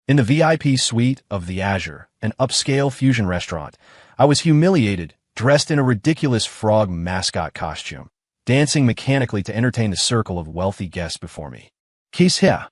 In the VIP suite of the Azure, an upscale fusion restaurant, I was humiliated, dressed in a ridiculous frog mascot costume, dancing mechanically to entertain the circle of wealthy guests before me. Kiss here.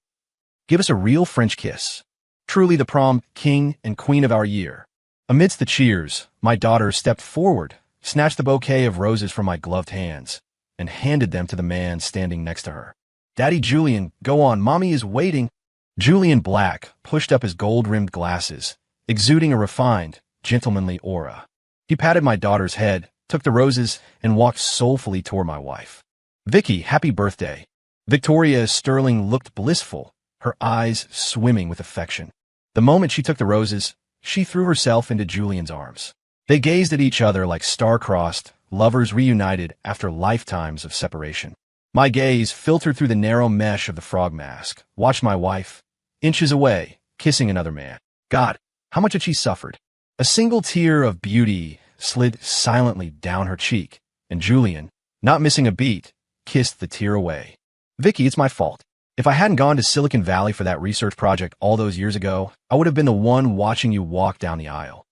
Give us a real French kiss. Truly the prom king and queen of our year. Amidst the cheers, my daughter stepped forward, snatched the bouquet of roses from my gloved hands, and handed them to the man standing next to her. Daddy Julian, go on, mommy is waiting. Julian Black pushed up his gold-rimmed glasses, exuding a refined, gentlemanly aura. He patted my daughter's head, took the roses, and walked soulfully toward my wife. Vicky, happy birthday. Victoria Sterling looked blissful, her eyes swimming with affection. The moment she took the roses, she threw herself into Julian's arms. They gazed at each other like star-crossed, lovers reunited after lifetimes of separation. My gaze filtered through the narrow mesh of the frog mask, watched my wife, inches away, kissing another man. God, how much had she suffered? A single tear of beauty slid silently down her cheek, and Julian, not missing a beat, kissed the tear away. Vicky, it's my fault. If I hadn't gone to Silicon Valley for that research project all those years ago, I would have been the one watching you walk down the aisle.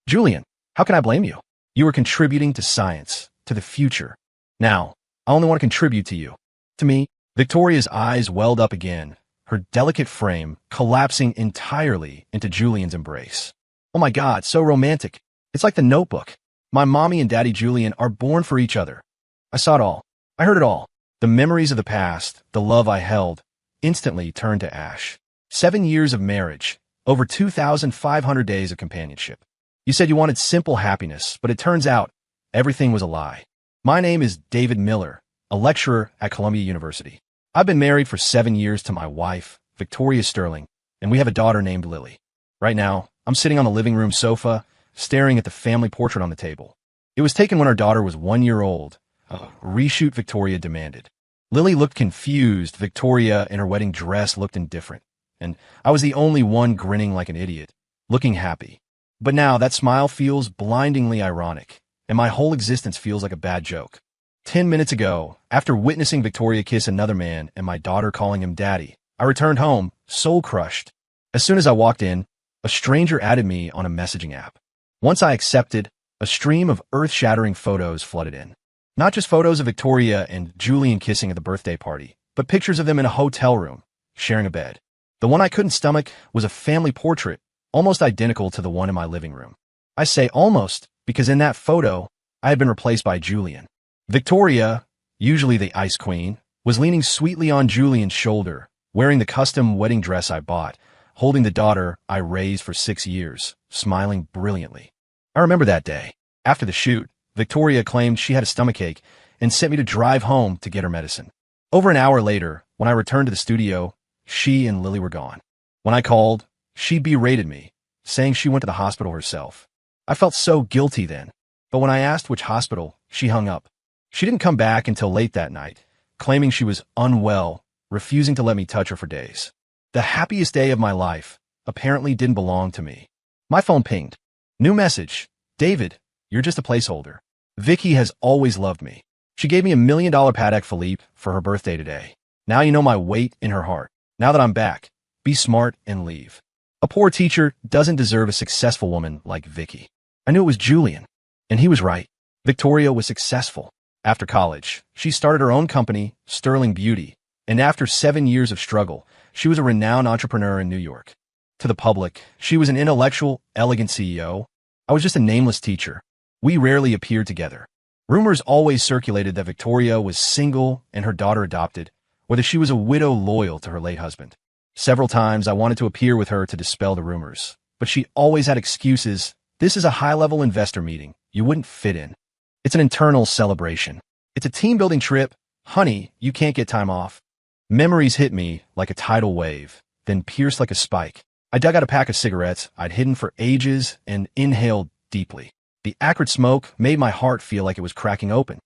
Julian, how can I blame you? You were contributing to science, to the future. Now, I only want to contribute to you. To me, Victoria's eyes welled up again, her delicate frame collapsing entirely into Julian's embrace. Oh my God, so romantic. It's like The Notebook. My mommy and daddy Julian are born for each other. I saw it all. I heard it all. The memories of the past, the love I held, instantly turned to ash. 7 years of marriage, over 2,500 days of companionship. You said you wanted simple happiness, but it turns out everything was a lie. My name is David Miller, a lecturer at Columbia University. I've been married for 7 years to my wife, Victoria Sterling, and we have a daughter named Lily. Right now, I'm sitting on the living room sofa, staring at the family portrait on the table. It was taken when our daughter was 1 year old. A reshoot Victoria demanded. Lily looked confused, Victoria in her wedding dress looked indifferent, and I was the only one grinning like an idiot, looking happy. But now that smile feels blindingly ironic, and my whole existence feels like a bad joke. 10 minutes ago, after witnessing Victoria kiss another man and my daughter calling him daddy, I returned home, soul-crushed. As soon as I walked in, a stranger added me on a messaging app. Once I accepted, a stream of earth-shattering photos flooded in. Not just photos of Victoria and Julian kissing at the birthday party, but pictures of them in a hotel room, sharing a bed. The one I couldn't stomach was a family portrait, almost identical to the one in my living room. I say almost because in that photo, I had been replaced by Julian. Victoria, usually the ice queen, was leaning sweetly on Julian's shoulder, wearing the custom wedding dress I bought, holding the daughter I raised for 6 years, smiling brilliantly. I remember that day. After the shoot, Victoria claimed she had a stomachache and sent me to drive home to get her medicine. Over an hour later, when I returned to the studio, she and Lily were gone. When I called, she berated me, saying she went to the hospital herself. I felt so guilty then, but when I asked which hospital, she hung up. She didn't come back until late that night, claiming she was unwell, refusing to let me touch her for days. The happiest day of my life apparently didn't belong to me. My phone pinged. New message. David, you're just a placeholder. Vicky has always loved me. She gave me $1 million Patek Philippe for her birthday today. Now you know my weight in her heart. Now that I'm back, be smart and leave. A poor teacher doesn't deserve a successful woman like Vicky. I knew it was Julian, and he was right. Victoria was successful. After college, she started her own company, Sterling Beauty, and after 7 years of struggle, she was a renowned entrepreneur in New York. To the public, she was an intellectual, elegant CEO. I was just a nameless teacher. We rarely appeared together. Rumors always circulated that Victoria was single and her daughter adopted, or that she was a widow loyal to her late husband. Several times I wanted to appear with her to dispel the rumors, but she always had excuses. This is a high-level investor meeting. You wouldn't fit in. It's an internal celebration. It's a team-building trip. Honey, you can't get time off. Memories hit me like a tidal wave, then pierced like a spike. I dug out a pack of cigarettes I'd hidden for ages and inhaled deeply. The acrid smoke made my heart feel like it was cracking open.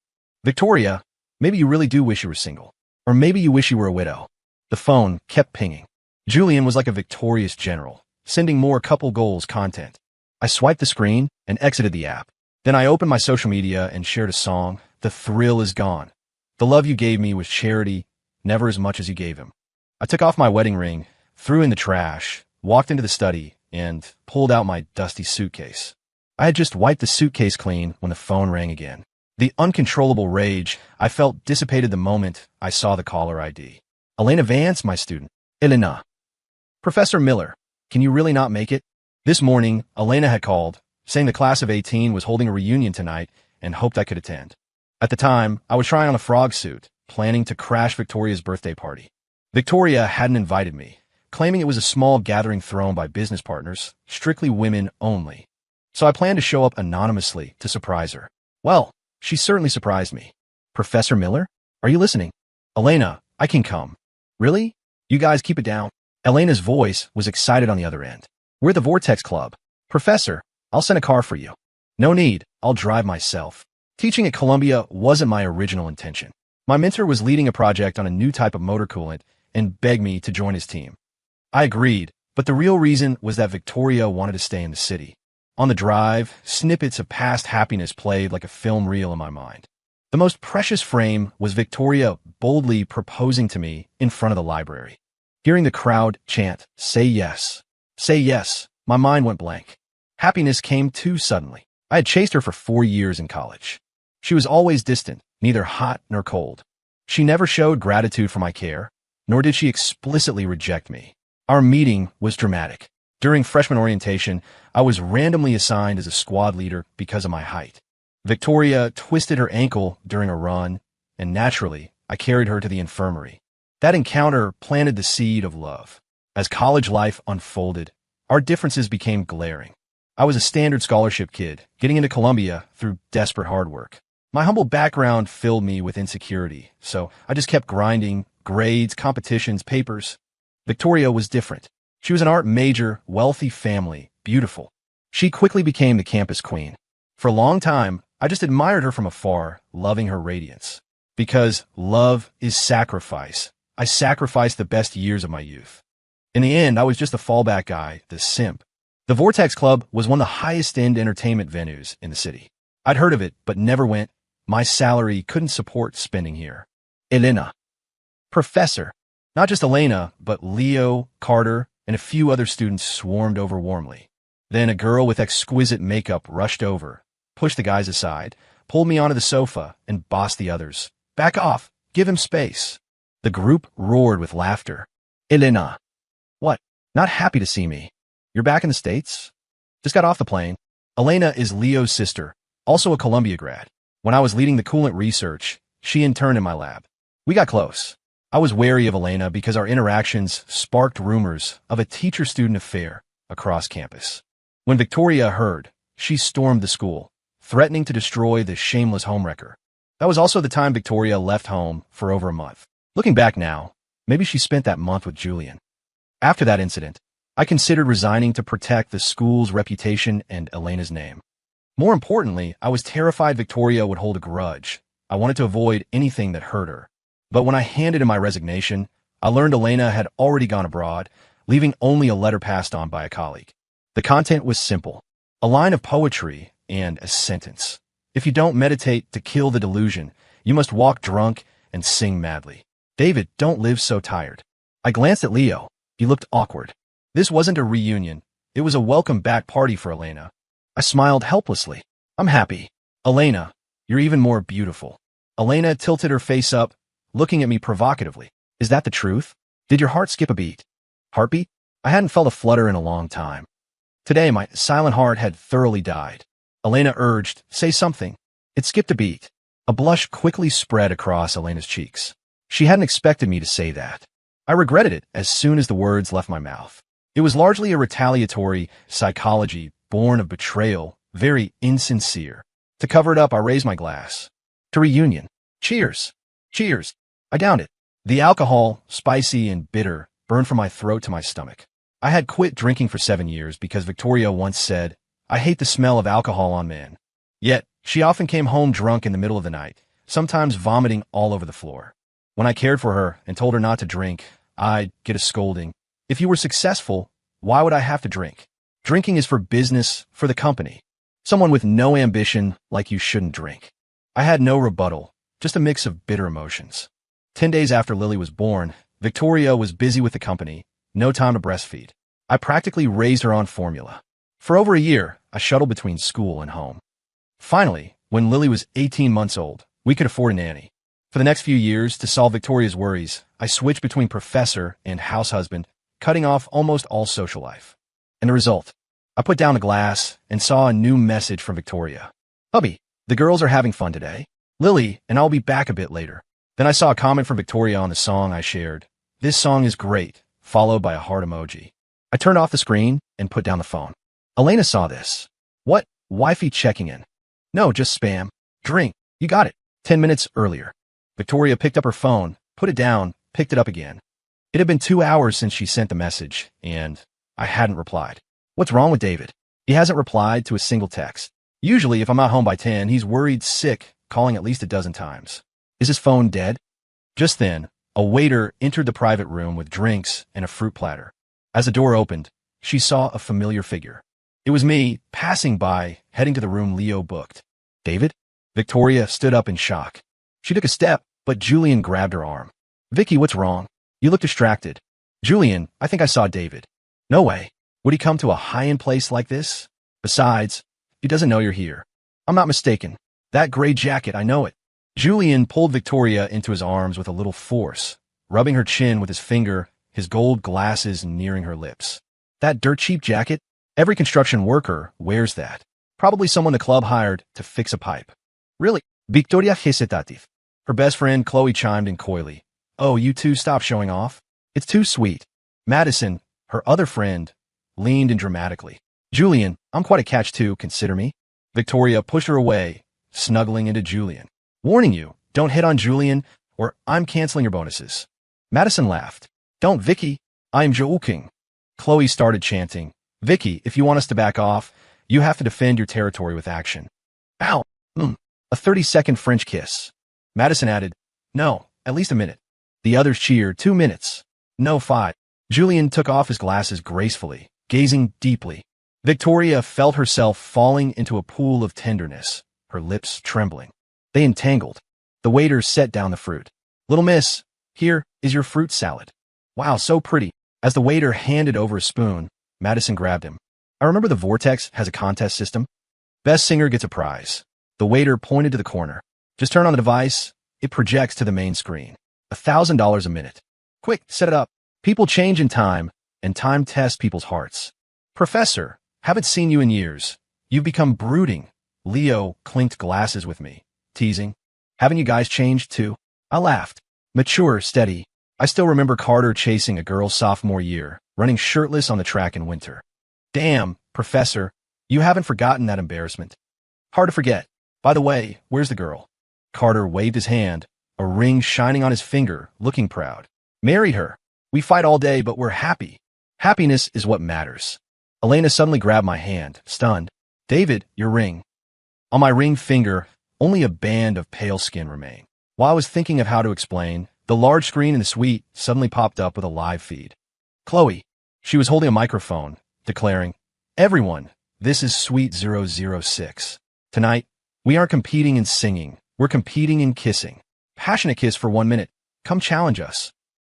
Victoria, maybe you really do wish you were single. Or maybe you wish you were a widow. The phone kept pinging. Julian was like a victorious general, sending more couple goals content. I swiped the screen and exited the app. Then I opened my social media and shared a song. The thrill is gone. The love you gave me was charity, never as much as you gave him. I took off my wedding ring, threw in the trash, walked into the study, and pulled out my dusty suitcase. I had just wiped the suitcase clean when the phone rang again. The uncontrollable rage I felt dissipated the moment I saw the caller ID. Elena Vance, my student. Elena. Professor Miller, can you really not make it? This morning, Elena had called, saying the class of 18 was holding a reunion tonight and hoped I could attend. At the time, I was trying on a frog suit, planning to crash Victoria's birthday party. Victoria hadn't invited me, claiming it was a small gathering thrown by business partners, strictly women only. So I planned to show up anonymously to surprise her. Well, she certainly surprised me. Professor Miller? Are you listening? Elena, I can come. Really? You guys keep it down. Elena's voice was excited on the other end. We're the Vortex Club. Professor, I'll send a car for you. No need, I'll drive myself. Teaching at Columbia wasn't my original intention. My mentor was leading a project on a new type of motor coolant and begged me to join his team. I agreed, but the real reason was that Victoria wanted to stay in the city. On the drive, snippets of past happiness played like a film reel in my mind. The most precious frame was Victoria boldly proposing to me in front of the library. Hearing the crowd chant, "Say yes. Say yes," my mind went blank. Happiness came too suddenly. I had chased her for 4 years in college. She was always distant, neither hot nor cold. She never showed gratitude for my care, nor did she explicitly reject me. Our meeting was dramatic. During freshman orientation, I was randomly assigned as a squad leader because of my height. Victoria twisted her ankle during a run, and naturally, I carried her to the infirmary. That encounter planted the seed of love. As college life unfolded, our differences became glaring. I was a standard scholarship kid, getting into Columbia through desperate hard work. My humble background filled me with insecurity, so I just kept grinding, grades, competitions, papers. Victoria was different. She was an art major, wealthy family, beautiful. She quickly became the campus queen. For a long time, I just admired her from afar, loving her radiance. Because love is sacrifice. I sacrificed the best years of my youth. In the end, I was just a fallback guy, the simp. The Vortex Club was one of the highest-end entertainment venues in the city. I'd heard of it, but never went. My salary couldn't support spending here. Elena. Professor. Not just Elena, but Leo, Carter, and a few other students swarmed over warmly. Then a girl with exquisite makeup rushed over, pushed the guys aside, pulled me onto the sofa, and bossed the others. Back off! Give him space! The group roared with laughter. Elena. What? Not happy to see me. You're back in the States? Just got off the plane. Elena is Leo's sister, also a Columbia grad. When I was leading the coolant research, she interned in my lab. We got close. I was wary of Elena because our interactions sparked rumors of a teacher-student affair across campus. When Victoria heard, she stormed the school, threatening to destroy the shameless homewrecker. That was also the time Victoria left home for over a month. Looking back now, maybe she spent that month with Julian. After that incident, I considered resigning to protect the school's reputation and Elena's name. More importantly, I was terrified Victoria would hold a grudge. I wanted to avoid anything that hurt her. But when I handed in my resignation, I learned Elena had already gone abroad, leaving only a letter passed on by a colleague. The content was simple, a line of poetry and a sentence. If you don't meditate to kill the delusion, you must walk drunk and sing madly. David, don't live so tired. I glanced at Leo. He looked awkward. This wasn't a reunion. It was a welcome back party for Elena. I smiled helplessly. I'm happy. Elena, you're even more beautiful. Elena tilted her face up, looking at me provocatively. Is that the truth? Did your heart skip a beat? Heartbeat? I hadn't felt a flutter in a long time. Today, my silent heart had thoroughly died. Elena urged, say something. It skipped a beat. A blush quickly spread across Elena's cheeks. She hadn't expected me to say that. I regretted it as soon as the words left my mouth. It was largely a retaliatory psychology born of betrayal, very insincere. To cover it up, I raised my glass. To reunion. Cheers. Cheers. I downed it. The alcohol, spicy and bitter, burned from my throat to my stomach. I had quit drinking for 7 years because Victoria once said, I hate the smell of alcohol on men. Yet, she often came home drunk in the middle of the night, sometimes vomiting all over the floor. When I cared for her and told her not to drink, I'd get a scolding. If you were successful, why would I have to drink? Drinking is for business, for the company. Someone with no ambition like you shouldn't drink. I had no rebuttal, just a mix of bitter emotions. 10 days after Lily was born, Victoria was busy with the company, no time to breastfeed. I practically raised her on formula. For over a year, I shuttled between school and home. Finally, when Lily was 18 months old, we could afford a nanny. For the next few years, to solve Victoria's worries, I switched between professor and house husband, cutting off almost all social life. And the result? I put down a glass and saw a new message from Victoria. Hubby, the girls are having fun today. Lily, and I'll be back a bit later. Then I saw a comment from Victoria on the song I shared. This song is great, followed by a heart emoji. I turned off the screen and put down the phone. Elena saw this. What? Wifey checking in. No, just spam. Drink. You got it. 10 minutes earlier. Victoria picked up her phone, put it down, picked it up again. It had been 2 hours since she sent the message, and I hadn't replied. What's wrong with David? He hasn't replied to a single text. Usually, if I'm not home by 10, he's worried sick, calling at least a dozen times. Is his phone dead? Just then, a waiter entered the private room with drinks and a fruit platter. As the door opened, she saw a familiar figure. It was me, passing by, heading to the room Leo booked. David? Victoria stood up in shock. She took a step, but Julian grabbed her arm. Vicky, what's wrong? You look distracted. Julian, I think I saw David. No way. Would he come to a high-end place like this? Besides, he doesn't know you're here. I'm not mistaken. That gray jacket, I know it. Julian pulled Victoria into his arms with a little force, rubbing her chin with his finger, his gold glasses nearing her lips. That dirt-cheap jacket? Every construction worker wears that. Probably someone the club hired to fix a pipe. Really? Victoria hesitative. Her best friend Chloe chimed in coyly. Oh, you two stop showing off. It's too sweet. Madison, her other friend, leaned in dramatically. Julian, I'm quite a catch too, consider me. Victoria pushed her away, snuggling into Julian. Warning you, don't hit on Julian, or I'm canceling your bonuses. Madison laughed. Don't, Vicky. I'm joking. Chloe started chanting. Vicky, if you want us to back off, you have to defend your territory with action. Ow. A 30-second French kiss. Madison added, no, at least a minute. The others cheered, 2 minutes. No, 5. Julian took off his glasses gracefully, gazing deeply. Victoria felt herself falling into a pool of tenderness, her lips trembling. They entangled. The waiter set down the fruit. Little miss, here is your fruit salad. Wow, so pretty. As the waiter handed over a spoon, Madison grabbed him. I remember the Vortex has a contest system. Best singer gets a prize. The waiter pointed to the corner. Just turn on the device. It projects to the main screen. $1,000 a minute. Quick, set it up. People change in time, and time tests people's hearts. Professor, haven't seen you in years. You've become brooding. Leo clinked glasses with me, teasing. Haven't you guys changed too? I laughed. Mature, steady. I still remember Carter chasing a girl sophomore year, running shirtless on the track in winter. Damn, Professor, you haven't forgotten that embarrassment. Hard to forget. By the way, where's the girl? Carter waved his hand, a ring shining on his finger, looking proud. Married her. We fight all day, but we're happy. Happiness is what matters. Elena suddenly grabbed my hand, stunned. David, your ring. On my ring finger, only a band of pale skin remained. While I was thinking of how to explain, the large screen in the suite suddenly popped up with a live feed. Chloe. She was holding a microphone, declaring, Everyone, this is Suite 006. Tonight, we aren't competing in singing. We're competing in kissing. Passionate kiss for 1 minute. Come challenge us.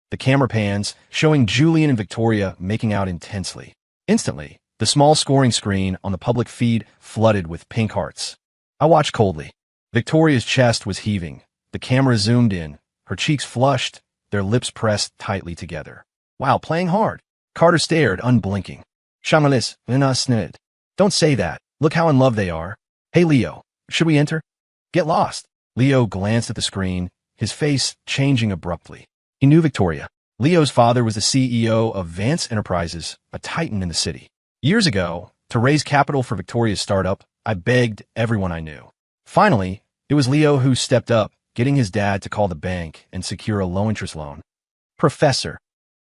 The camera pans, showing Julian and Victoria making out intensely. Instantly, the small scoring screen on the public feed flooded with pink hearts. I watched coldly. Victoria's chest was heaving. The camera zoomed in, her cheeks flushed, their lips pressed tightly together. Wow, playing hard. Carter stared, unblinking. Shamalis, snid. Don't say that. Look how in love they are. Hey, Leo, should we enter? Get lost. Leo glanced at the screen, his face changing abruptly. He knew Victoria. Leo's father was the CEO of Vance Enterprises, a titan in the city. Years ago, to raise capital for Victoria's startup, I begged everyone I knew. Finally, it was Leo who stepped up, getting his dad to call the bank and secure a low-interest loan. Professor.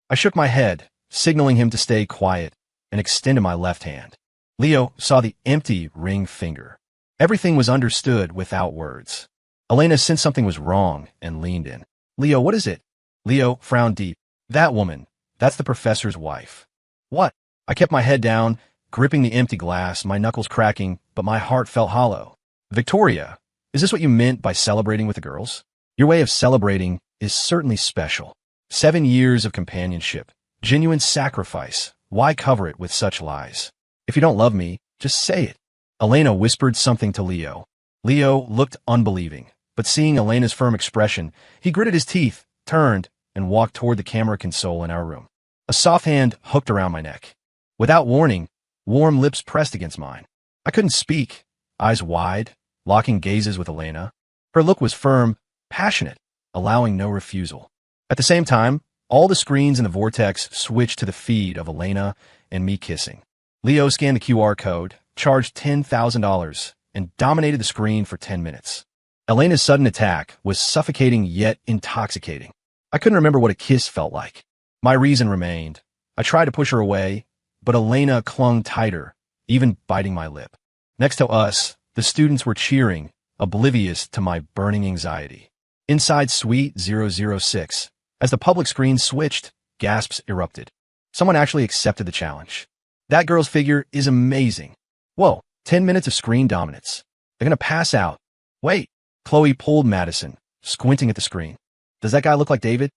I shook my head, signaling him to stay quiet, and extended my left hand. Leo saw the empty ring finger. Everything was understood without words. Elena sensed something was wrong and leaned in. Leo, what is it? Leo frowned deep. That woman. That's the professor's wife. What? I kept my head down, gripping the empty glass, my knuckles cracking, but my heart felt hollow. Victoria, is this what you meant by celebrating with the girls? Your way of celebrating is certainly special. 7 years of companionship, genuine sacrifice, Why cover it with such lies? If you don't love me, just say it. Elena whispered something to Leo. Leo looked unbelieving, but seeing Elena's firm expression, he gritted his teeth, turned, and walked toward the camera console in our room. A soft hand hooked around my neck. Without warning, warm lips pressed against mine. I couldn't speak, eyes wide, locking gazes with Elena. Her look was firm, passionate, allowing no refusal. At the same time, all the screens in the vortex switched to the feed of Elena and me kissing. Leo scanned the QR code, charged $10,000, and dominated the screen for 10 minutes. Elena's sudden attack was suffocating yet intoxicating. I couldn't remember what a kiss felt like. My reason remained. I tried to push her away, but Elena clung tighter, even biting my lip. Next to us, the students were cheering, oblivious to my burning anxiety. Inside Suite 006, as the public screen switched, gasps erupted. Someone actually accepted the challenge. That girl's figure is amazing. Whoa, 10 minutes of screen dominance. They're gonna pass out. Wait, Chloe pulled Madison, squinting at the screen. Does that guy look like David?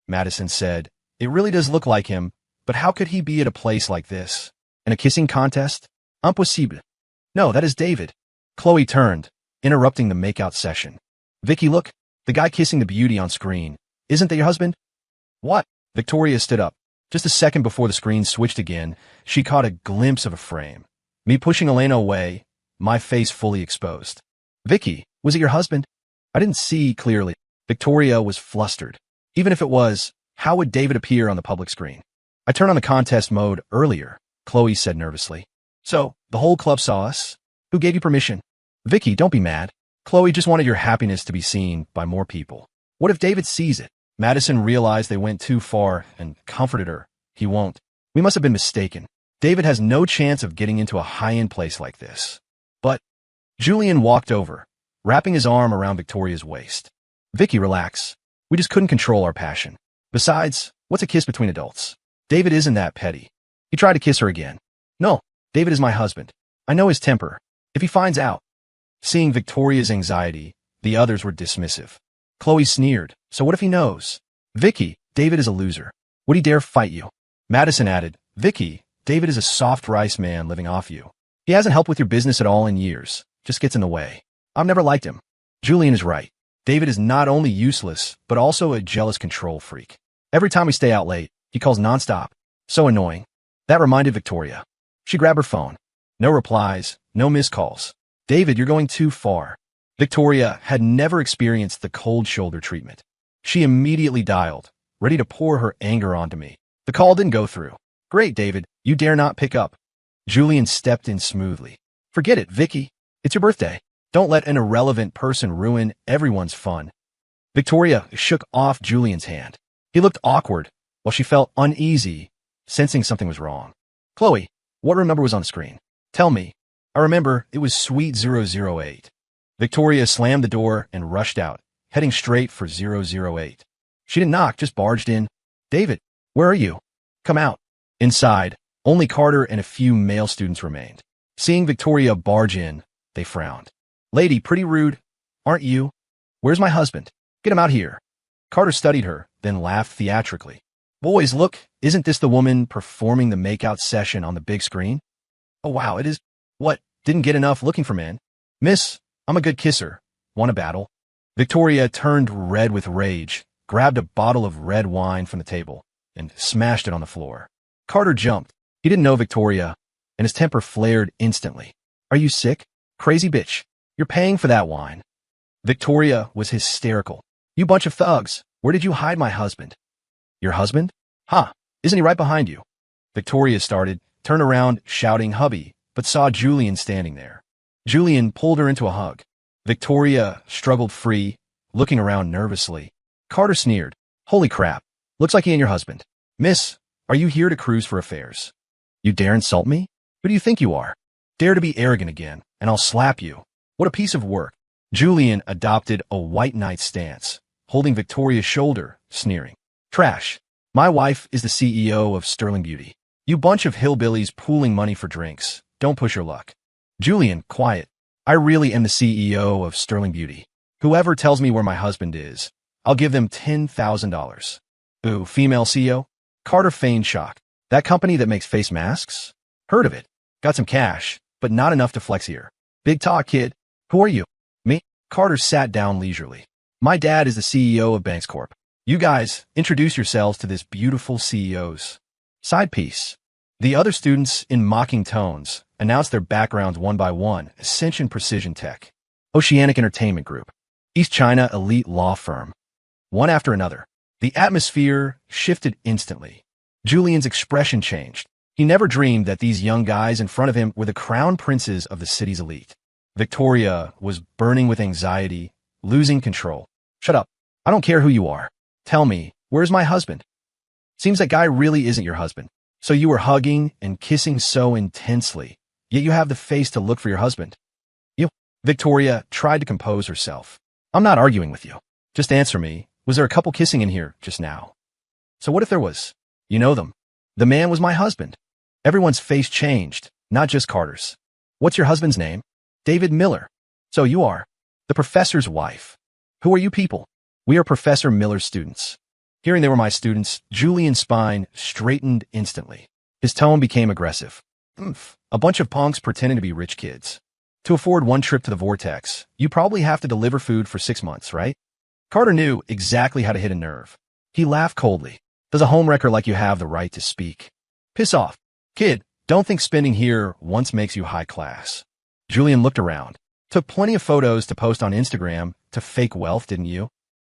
Madison said. It really does look like him, but how could he be at a place like this? In a kissing contest? Impossible. No, that is David. Chloe turned, interrupting the makeout session. Vicky, look, the guy kissing the beauty on screen. Isn't that your husband? What? Victoria stood up. Just a second before the screen switched again, she caught a glimpse of a frame. Me pushing Elena away, my face fully exposed. Vicky, was it your husband? I didn't see clearly. Victoria was flustered. Even if it was, how would David appear on the public screen? I turned on the contest mode earlier, Chloe said nervously. So, the whole club saw us? Who gave you permission? Vicky, don't be mad. Chloe just wanted your happiness to be seen by more people. What if David sees it? Madison realized they went too far and comforted her. He won't. We must have been mistaken. David has no chance of getting into a high-end place like this. But Julian walked over, wrapping his arm around Victoria's waist. Vicky, relax. We just couldn't control our passion. Besides, what's a kiss between adults? David isn't that petty. He tried to kiss her again. No, David is my husband. I know his temper. If he finds out. Seeing Victoria's anxiety, the others were dismissive. Chloe sneered. So what if he knows? Vicky, David is a loser. Would he dare fight you? Madison added, Vicky, David is a soft rice man living off you. He hasn't helped with your business at all in years. Just gets in the way. I've never liked him. Julian is right. David is not only useless, but also a jealous control freak. Every time we stay out late, he calls nonstop. So annoying. That reminded Victoria. She grabbed her phone. No replies, no missed calls. David, you're going too far. Victoria had never experienced the cold shoulder treatment. She immediately dialed, ready to pour her anger onto me. The call didn't go through. Great, David, you dare not pick up. Julian stepped in smoothly. Forget it, Vicky. It's your birthday. Don't let an irrelevant person ruin everyone's fun. Victoria shook off Julian's hand. He looked awkward, while she felt uneasy, sensing something was wrong. Chloe, what room number was on the screen? Tell me. I remember it was Suite 008. Victoria slammed the door and rushed out, heading straight for 008. She didn't knock, just barged in. David, where are you? Come out. Inside, only Carter and a few male students remained. Seeing Victoria barge in, they frowned. Lady, pretty rude, aren't you? Where's my husband? Get him out here. Carter studied her, then laughed theatrically. Boys, look, isn't this the woman performing the makeout session on the big screen? Oh wow, it is. What, didn't get enough looking for men? Miss, I'm a good kisser. Want a battle? Victoria turned red with rage, grabbed a bottle of red wine from the table, and smashed it on the floor. Carter jumped. He didn't know Victoria, and his temper flared instantly. Are you sick? Crazy bitch. You're paying for that wine. Victoria was hysterical. You bunch of thugs. Where did you hide my husband? Your husband? Ha! Isn't he right behind you? Victoria started, turned around, shouting hubby, but saw Julian standing there. Julian pulled her into a hug. Victoria struggled free, looking around nervously. Carter sneered. Holy crap. Looks like he and your husband. Miss, are you here to cruise for affairs? You dare insult me? Who do you think you are? Dare to be arrogant again, and I'll slap you. What a piece of work. Julian adopted a white knight stance, holding Victoria's shoulder, sneering. Trash. My wife is the CEO of Sterling Beauty. You bunch of hillbillies pooling money for drinks. Don't push your luck. Julian, quiet. I really am the CEO of Sterling Beauty. Whoever tells me where my husband is, I'll give them $10,000. Ooh, female CEO? Carter feigned shock. That company that makes face masks? Heard of it. Got some cash, but not enough to flex here. Big talk, kid. Who are you? Me? Carter sat down leisurely. My dad is the CEO of Banks Corp. You guys, introduce yourselves to this beautiful CEO's side piece. The other students, in mocking tones, announced their backgrounds one by one. Ascension Precision Tech, Oceanic Entertainment Group, East China Elite Law Firm. One after another. The atmosphere shifted instantly. Julian's expression changed. He never dreamed that these young guys in front of him were the crown princes of the city's elite. Victoria was burning with anxiety, losing control. Shut up. I don't care who you are. Tell me, where's my husband? Seems that guy really isn't your husband. So you were hugging and kissing so intensely, yet you have the face to look for your husband. You. Victoria tried to compose herself. I'm not arguing with you. Just answer me. Was there a couple kissing in here just now? So what if there was? You know them. The man was my husband. Everyone's face changed, not just Carter's. What's your husband's name? David Miller. So you are the professor's wife. Who are you people? We are Professor Miller's students. Hearing they were my students, Julian's spine straightened instantly. His tone became aggressive. A bunch of punks pretending to be rich kids. To afford one trip to the Vortex, you probably have to deliver food for 6 months, right? Carter knew exactly how to hit a nerve. He laughed coldly. Does a homewrecker like you have the right to speak? Piss off. Kid, don't think spending here once makes you high class. Julian looked around. Took plenty of photos to post on Instagram to fake wealth, didn't you?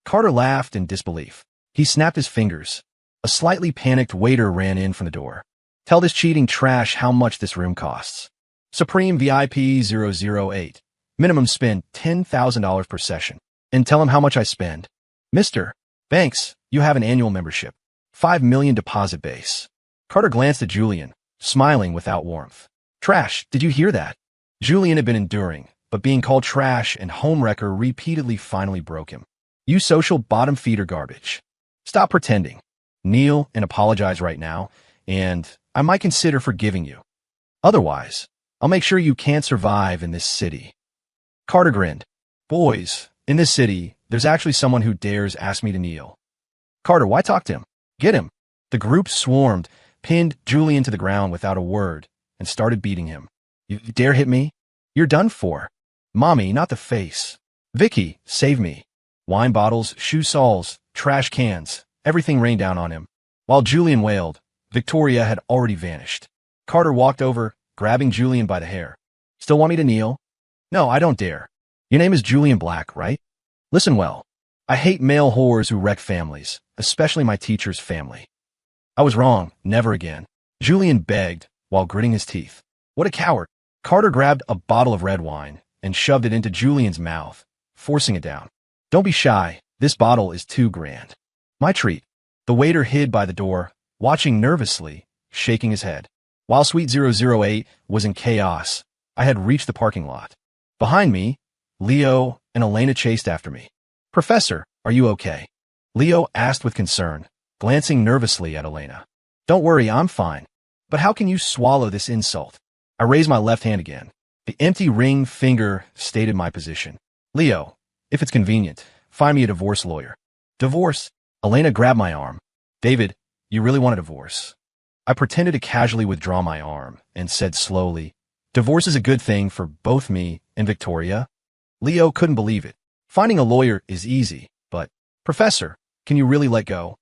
Carter laughed in disbelief. He snapped his fingers. A slightly panicked waiter ran in from the door. Tell this cheating trash how much this room costs. Supreme VIP 008. Minimum spend $10,000 per session. And tell him how much I spend. Mr. Banks, you have an annual membership. $5 million deposit base. Carter glanced at Julian, smiling without warmth. Trash, did you hear that? Julian had been enduring, but being called trash and homewrecker repeatedly finally broke him. You social bottom feeder garbage. Stop pretending. Kneel and apologize right now, and I might consider forgiving you. Otherwise, I'll make sure you can't survive in this city. Carter grinned. Boys, in this city, there's actually someone who dares ask me to kneel. Carter, why talk to him? Get him. The group swarmed, pinned Julian to the ground without a word, and started beating him. You dare hit me? You're done for. Mommy, not the face. Vicky, save me. Wine bottles, shoe soles, trash cans, everything rained down on him. While Julian wailed, Victoria had already vanished. Carter walked over, grabbing Julian by the hair. Still want me to kneel? No, I don't dare. Your name is Julian Black, right? Listen well. I hate male whores who wreck families, especially my teacher's family. I was wrong, never again. Julian begged, while gritting his teeth. What a coward. Carter grabbed a bottle of red wine and shoved it into Julian's mouth, forcing it down. Don't be shy. This bottle is $2,000. My treat. The waiter hid by the door, watching nervously, shaking his head. While Suite 008 was in chaos, I had reached the parking lot. Behind me, Leo and Elena chased after me. Professor, are you okay? Leo asked with concern, glancing nervously at Elena. Don't worry, I'm fine. But how can you swallow this insult? I raised my left hand again. The empty ring finger stated my position. Leo, if it's convenient, find me a divorce lawyer. Divorce? Elena grabbed my arm. David, you really want a divorce? I pretended to casually withdraw my arm and said slowly, divorce is a good thing for both me and Victoria. Leo couldn't believe it. Finding a lawyer is easy, but, Professor, can you really let go?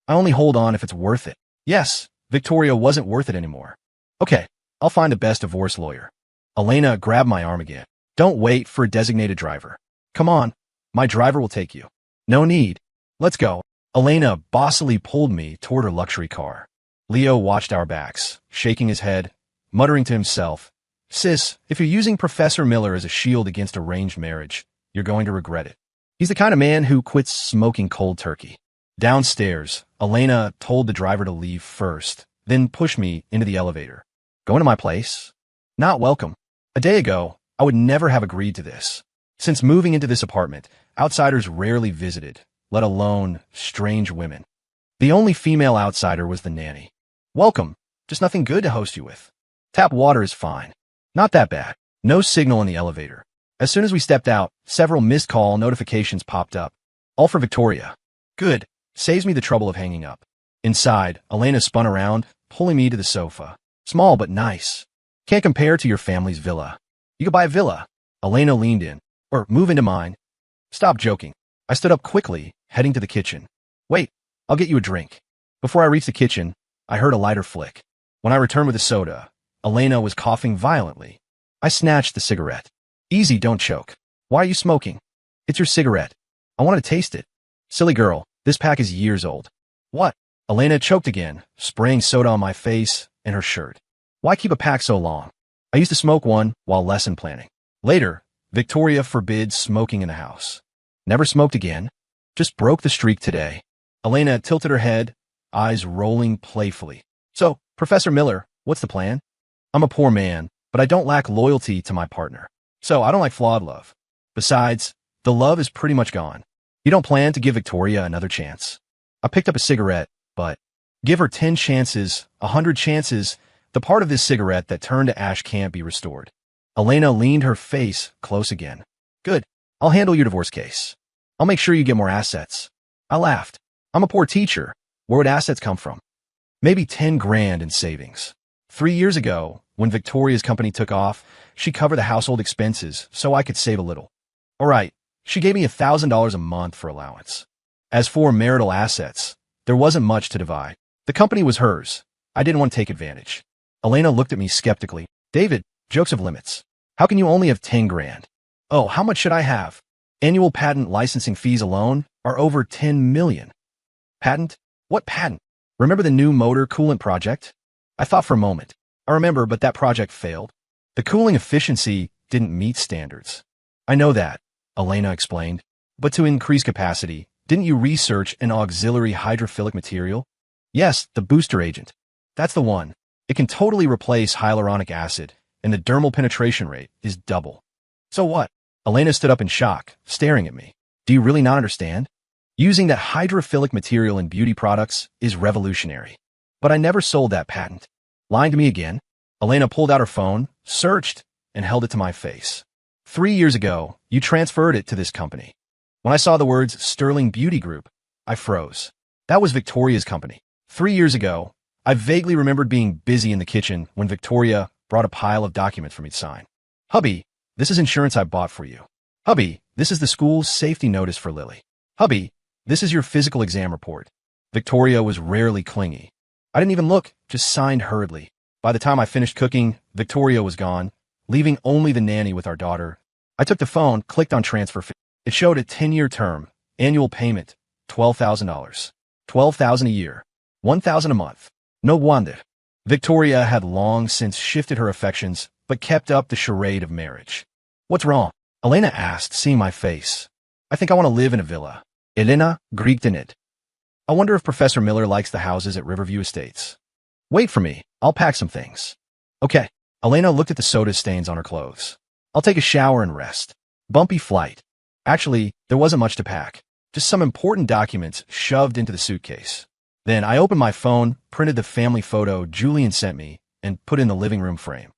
I only hold on if it's worth it. Yes, Victoria wasn't worth it anymore. Okay, I'll find the best divorce lawyer. Elena grabbed my arm again. Don't wait for a designated driver. Come on, my driver will take you. No need. Let's go. Elena bossily pulled me toward her luxury car. Leo watched our backs, shaking his head, muttering to himself, Sis, if you're using Professor Miller as a shield against arranged marriage, you're going to regret it. He's the kind of man who quits smoking cold turkey. Downstairs, Elena told the driver to leave first, then push me into the elevator. Going to my place? Not welcome. A day ago, I would never have agreed to this. Since moving into this apartment, outsiders rarely visited, let alone strange women. The only female outsider was the nanny. Welcome, just nothing good to host you with. Tap water is fine. Not that bad. No signal in the elevator. As soon as we stepped out, several missed call notifications popped up. All for Victoria. Good. Saves me the trouble of hanging up. Inside, Elena spun around, pulling me to the sofa. Small but nice. Can't compare to your family's villa. You could buy a villa. Elena leaned in. Or move into mine. Stop joking. I stood up quickly, heading to the kitchen. Wait, I'll get you a drink. Before I reached the kitchen, I heard a lighter flick. When I returned with a soda, Elena was coughing violently. I snatched the cigarette. Easy, don't choke. Why are you smoking? It's your cigarette. I want to taste it. Silly girl, this pack is years old. What? Elena choked again, spraying soda on my face and her shirt. Why keep a pack so long? I used to smoke one while lesson planning. Later, Victoria forbids smoking in the house. Never smoked again. Just broke the streak today. Elena tilted her head, eyes rolling playfully. So, Professor Miller, what's the plan? I'm a poor man, but I don't lack loyalty to my partner. So I don't like flawed love. Besides, the love is pretty much gone. You don't plan to give Victoria another chance. I picked up a cigarette, but give her 10 chances, 100 chances, the part of this cigarette that turned to ash can't be restored. Elena leaned her face close again. Good. I'll handle your divorce case. I'll make sure you get more assets. I laughed. I'm a poor teacher. Where would assets come from? Maybe 10 grand in savings. 3 years ago, when Victoria's company took off, she covered the household expenses so I could save a little. All right, she gave me $1,000 a month for allowance. As for marital assets, there wasn't much to divide. The company was hers. I didn't want to take advantage. Elena looked at me skeptically. David, jokes have limits. How can you only have 10 grand? Oh, how much should I have? Annual patent licensing fees alone are over 10 million. Patent? What patent? Remember the new motor coolant project? I thought for a moment. I remember, but that project failed. The cooling efficiency didn't meet standards. I know that, Elena explained. But to increase capacity, didn't you research an auxiliary hydrophilic material? Yes, the booster agent. That's the one. It can totally replace hyaluronic acid, and the dermal penetration rate is double. So what? Elena stood up in shock, staring at me. Do you really not understand? Using that hydrophilic material in beauty products is revolutionary. But I never sold that patent. Lying to me again? Elena pulled out her phone, searched, and held it to my face. 3 years ago, you transferred it to this company. When I saw the words Sterling Beauty Group, I froze. That was Victoria's company. 3 years ago, I vaguely remembered being busy in the kitchen when Victoria brought a pile of documents for me to sign. Hubby, this is insurance I bought for you. Hubby, this is the school's safety notice for Lily. Hubby, this is your physical exam report. Victoria was rarely clingy. I didn't even look, just signed hurriedly. By the time I finished cooking, Victoria was gone, leaving only the nanny with our daughter. I took the phone, clicked on transfer fee. It showed a 10-year term, annual payment, $12,000. $12,000 a year, $1,000 a month. No wonder. Victoria had long since shifted her affections, but kept up the charade of marriage. What's wrong? Elena asked, seeing my face. I think I want to live in a villa. Elena Greeked in it. I wonder if Professor Miller likes the houses at Riverview Estates. Wait for me. I'll pack some things. Okay. Elena looked at the soda stains on her clothes. I'll take a shower and rest. Bumpy flight. Actually, there wasn't much to pack. Just some important documents shoved into the suitcase. Then I opened my phone, printed the family photo Julian sent me, and put in the living room frame.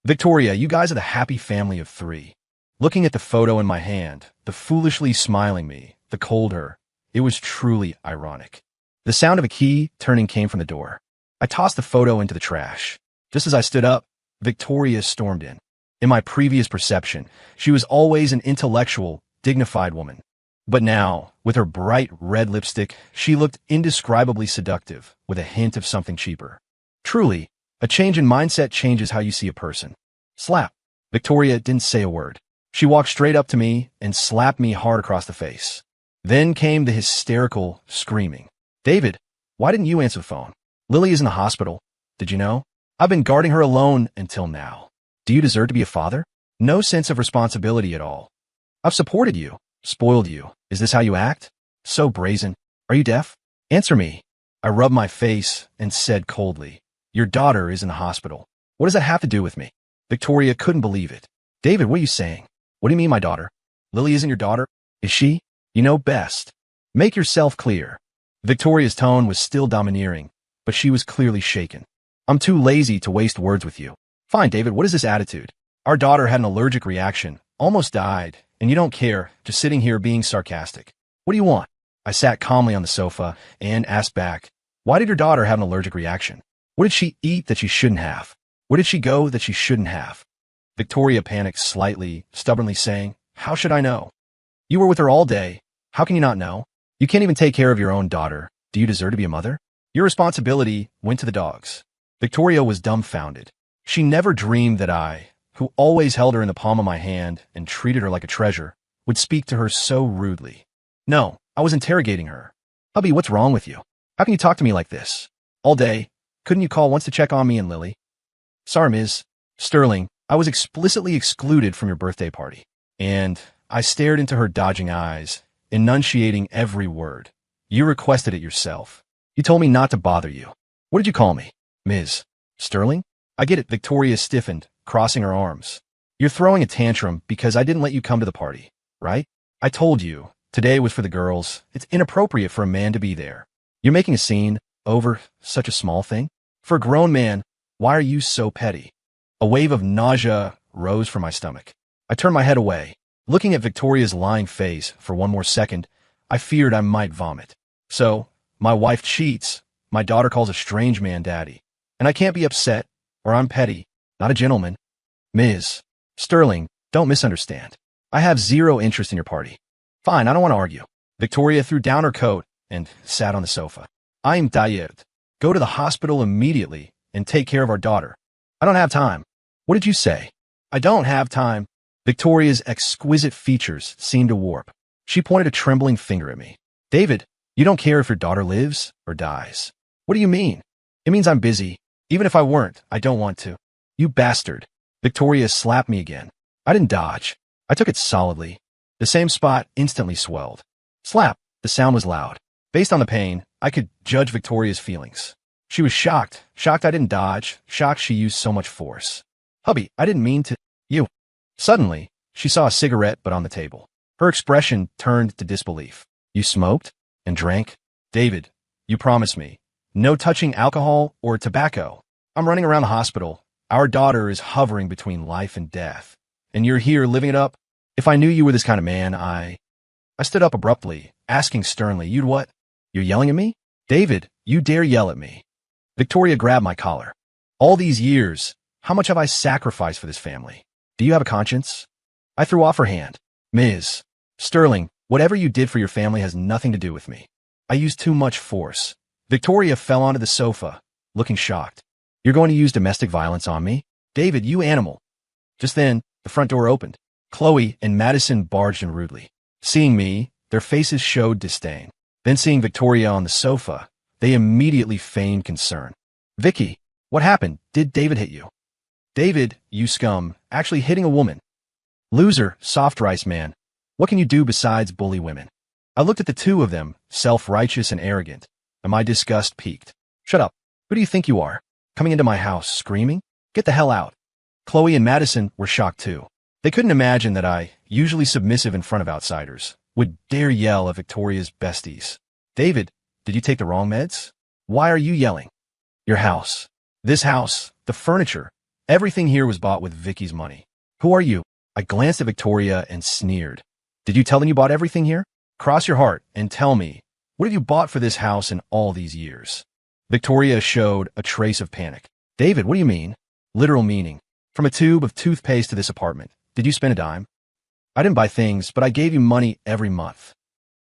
Victoria, you guys are the happy family of 3. Looking at the photo in my hand, the foolishly smiling me, the cold her, it was truly ironic. The sound of a key turning came from the door. I tossed the photo into the trash. Just as I stood up, Victoria stormed in. In my previous perception, she was always an intellectual, dignified woman. But now, with her bright red lipstick, she looked indescribably seductive, with a hint of something cheaper. Truly, a change in mindset changes how you see a person. Slap. Victoria didn't say a word. She walked straight up to me and slapped me hard across the face. Then came the hysterical screaming. David, why didn't you answer the phone? Lily is in the hospital. Did you know? I've been guarding her alone until now. Do you deserve to be a father? No sense of responsibility at all. I've supported you, spoiled you. Is this how you act? So brazen. Are you deaf? Answer me. I rubbed my face and said coldly, your daughter is in the hospital. What does that have to do with me? Victoria couldn't believe it. David, what are you saying? What do you mean, my daughter? Lily isn't your daughter? Is she? You know best. Make yourself clear. Victoria's tone was still domineering, but she was clearly shaken. I'm too lazy to waste words with you. Fine, David, what is this attitude? Our daughter had an allergic reaction, almost died, and you don't care, just sitting here being sarcastic. What do you want? I sat calmly on the sofa and asked back, why did your daughter have an allergic reaction? What did she eat that she shouldn't have? Where did she go that she shouldn't have? Victoria panicked slightly, stubbornly saying, "How should I know? You were with her all day. How can you not know? You can't even take care of your own daughter. Do you deserve to be a mother? Your responsibility went to the dogs." Victoria was dumbfounded. She never dreamed that I, who always held her in the palm of my hand and treated her like a treasure, would speak to her so rudely. No, I was interrogating her. "Hubby, what's wrong with you? How can you talk to me like this? All day. Couldn't you call once to check on me and Lily?" "Sorry, Ms. Sterling, I was explicitly excluded from your birthday party." And I stared into her dodging eyes, enunciating every word. "You requested it yourself. You told me not to bother you. What did you call me? Ms. Sterling?" "I get it." Victoria stiffened, crossing her arms. "You're throwing a tantrum because I didn't let you come to the party, right? I told you, today was for the girls. It's inappropriate for a man to be there. You're making a scene over such a small thing? For a grown man, why are you so petty?" A wave of nausea rose from my stomach. I turned my head away. Looking at Victoria's lying face for one more second, I feared I might vomit. "So, my wife cheats, my daughter calls a strange man daddy, and I can't be upset, or I'm petty, not a gentleman. Ms. Sterling, don't misunderstand. I have zero interest in your party." "Fine, I don't want to argue." Victoria threw down her coat and sat on the sofa. "I'm tired. Go to the hospital immediately and take care of our daughter." "I don't have time." "What did you say?" "I don't have time." Victoria's exquisite features seemed to warp. She pointed a trembling finger at me. "David, you don't care if your daughter lives or dies." "What do you mean?" "It means I'm busy. Even if I weren't, I don't want to." "You bastard." Victoria slapped me again. I didn't dodge. I took it solidly. The same spot instantly swelled. Slap. The sound was loud. Based on the pain, I could judge Victoria's feelings. She was shocked. Shocked I didn't dodge. Shocked she used so much force. "Hubby, I didn't mean to." "You." Suddenly, she saw a cigarette but on the table. Her expression turned to disbelief. "You smoked and drank?" "David, you promised me. No touching alcohol or tobacco. I'm running around the hospital. Our daughter is hovering between life and death. And you're here living it up? If I knew you were this kind of man, I stood up abruptly, asking sternly, "You'd what? You're yelling at me? David, you dare yell at me?" Victoria grabbed my collar. "All these years, how much have I sacrificed for this family? Do you have a conscience?" I threw off her hand. "Ms. Sterling, whatever you did for your family has nothing to do with me. I used too much force." Victoria fell onto the sofa, looking shocked. "You're going to use domestic violence on me? David, you animal." Just then, the front door opened. Chloe and Madison barged in rudely. Seeing me, their faces showed disdain. Then seeing Victoria on the sofa, they immediately feigned concern. "Vicky, what happened? Did David hit you?" "David, you scum, actually hitting a woman." "Loser, soft rice man. What can you do besides bully women?" I looked at the two of them, self-righteous and arrogant, and my disgust peaked. "Shut up. Who do you think you are? Coming into my house screaming? Get the hell out." Chloe and Madison were shocked too. They couldn't imagine that I, usually submissive in front of outsiders, would dare yell at Victoria's besties. "David, did you take the wrong meds? Why are you yelling?" "Your house. This house, the furniture, everything here was bought with Vicky's money." "Who are you?" I glanced at Victoria and sneered. "Did you tell them you bought everything here? Cross your heart and tell me, what have you bought for this house in all these years?" Victoria showed a trace of panic. "David, what do you mean?" "Literal meaning. From a tube of toothpaste to this apartment. Did you spend a dime?" "I didn't buy things, but I gave you money every month."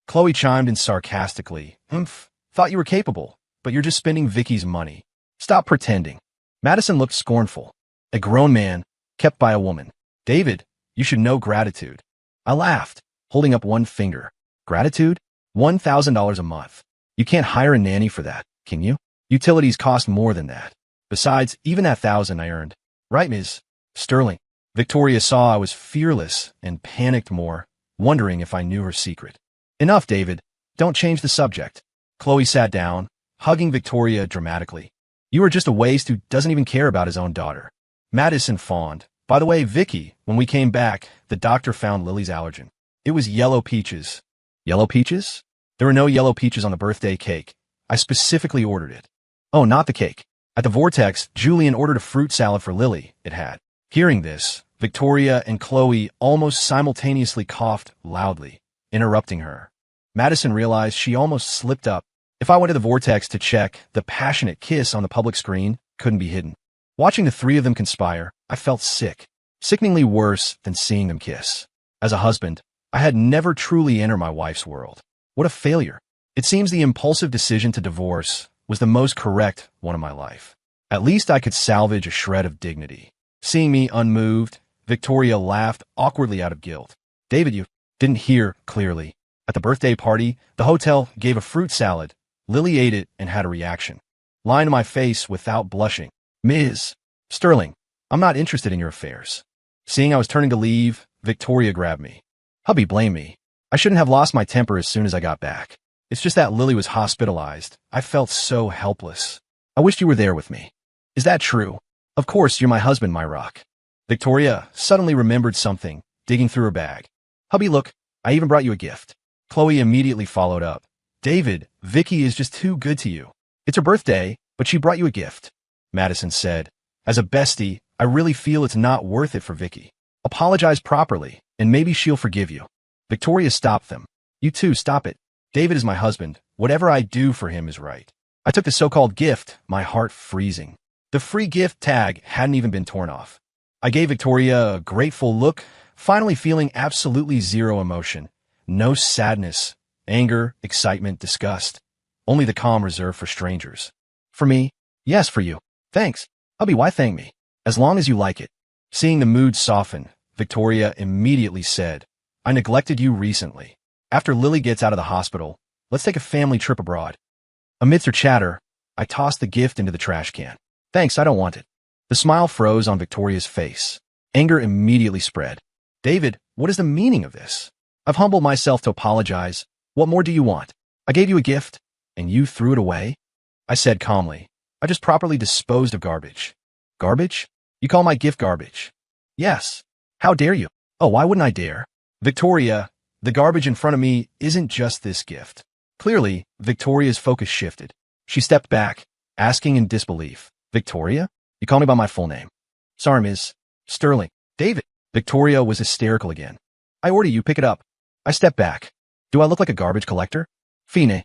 Chloe chimed in sarcastically. "Humph, thought you were capable, but you're just spending Vicky's money. Stop pretending." Madison looked scornful. "A grown man, kept by a woman. David, you should know gratitude." I laughed, holding up one finger. "Gratitude? $1,000 a month. You can't hire a nanny for that, can you? Utilities cost more than that. Besides, even that $1,000 I earned. Right, Ms. Sterling?" Victoria saw I was fearless and panicked more, wondering if I knew her secret. "Enough, David. Don't change the subject." Chloe sat down, hugging Victoria dramatically. "You are just a waste who doesn't even care about his own daughter." Madison fawned. "By the way, Vicky, when we came back, the doctor found Lily's allergen. It was yellow peaches." "Yellow peaches?" "There were no yellow peaches on the birthday cake. I specifically ordered it." "Oh, not the cake. At the Vortex, Julian ordered a fruit salad for Lily. It had." Hearing this, Victoria and Chloe almost simultaneously coughed loudly, interrupting her. Madison realized she almost slipped up. If I went to the Vortex to check the passionate kiss on the public screen, couldn't be hidden. Watching the three of them conspire, I felt sick. Sickeningly worse than seeing them kiss. As a husband, I had never truly entered my wife's world. What a failure. It seems the impulsive decision to divorce was the most correct one of my life. At least I could salvage a shred of dignity. Seeing me unmoved, Victoria laughed awkwardly out of guilt. David, you didn't hear clearly. At the birthday party, the hotel gave a fruit salad. Lily ate it and had a reaction. Lying to my face without blushing. Ms. Sterling, I'm not interested in your affairs. Seeing I was turning to leave, Victoria grabbed me. Hubby blamed me. I shouldn't have lost my temper as soon as I got back. It's just that Lily was hospitalized. I felt so helpless. I wished you were there with me. Is that true? Of course, you're my husband, my rock. Victoria suddenly remembered something, digging through her bag. Hubby, look, I even brought you a gift. Chloe immediately followed up. David, Vicky is just too good to you. It's her birthday, but she brought you a gift. Madison said, as a bestie, I really feel it's not worth it for Vicky. Apologize properly, and maybe she'll forgive you. Victoria stopped them. You too, stop it. David is my husband. Whatever I do for him is right. I took the so-called gift, my heart freezing. The free gift tag hadn't even been torn off. I gave Victoria a grateful look, finally feeling absolutely zero emotion. No sadness, anger, excitement, disgust. Only the calm reserved for strangers. For me? Yes, for you. Thanks. Hubby, why thank me? As long as you like it. Seeing the mood soften, Victoria immediately said, I neglected you recently. After Lily gets out of the hospital, let's take a family trip abroad. Amidst her chatter, I tossed the gift into the trash can. Thanks, I don't want it. The smile froze on Victoria's face. Anger immediately spread. David, what is the meaning of this? I've humbled myself to apologize. What more do you want? I gave you a gift, and you threw it away? I said calmly. I just properly disposed of garbage. Garbage? You call my gift garbage? Yes. How dare you? Oh, why wouldn't I dare? Victoria, the garbage in front of me isn't just this gift. Clearly, Victoria's focus shifted. She stepped back, asking in disbelief. Victoria? You call me by my full name. Sorry, Ms. Sterling. David. Victoria was hysterical again. I order you pick it up. I stepped back. Do I look like a garbage collector? Fine.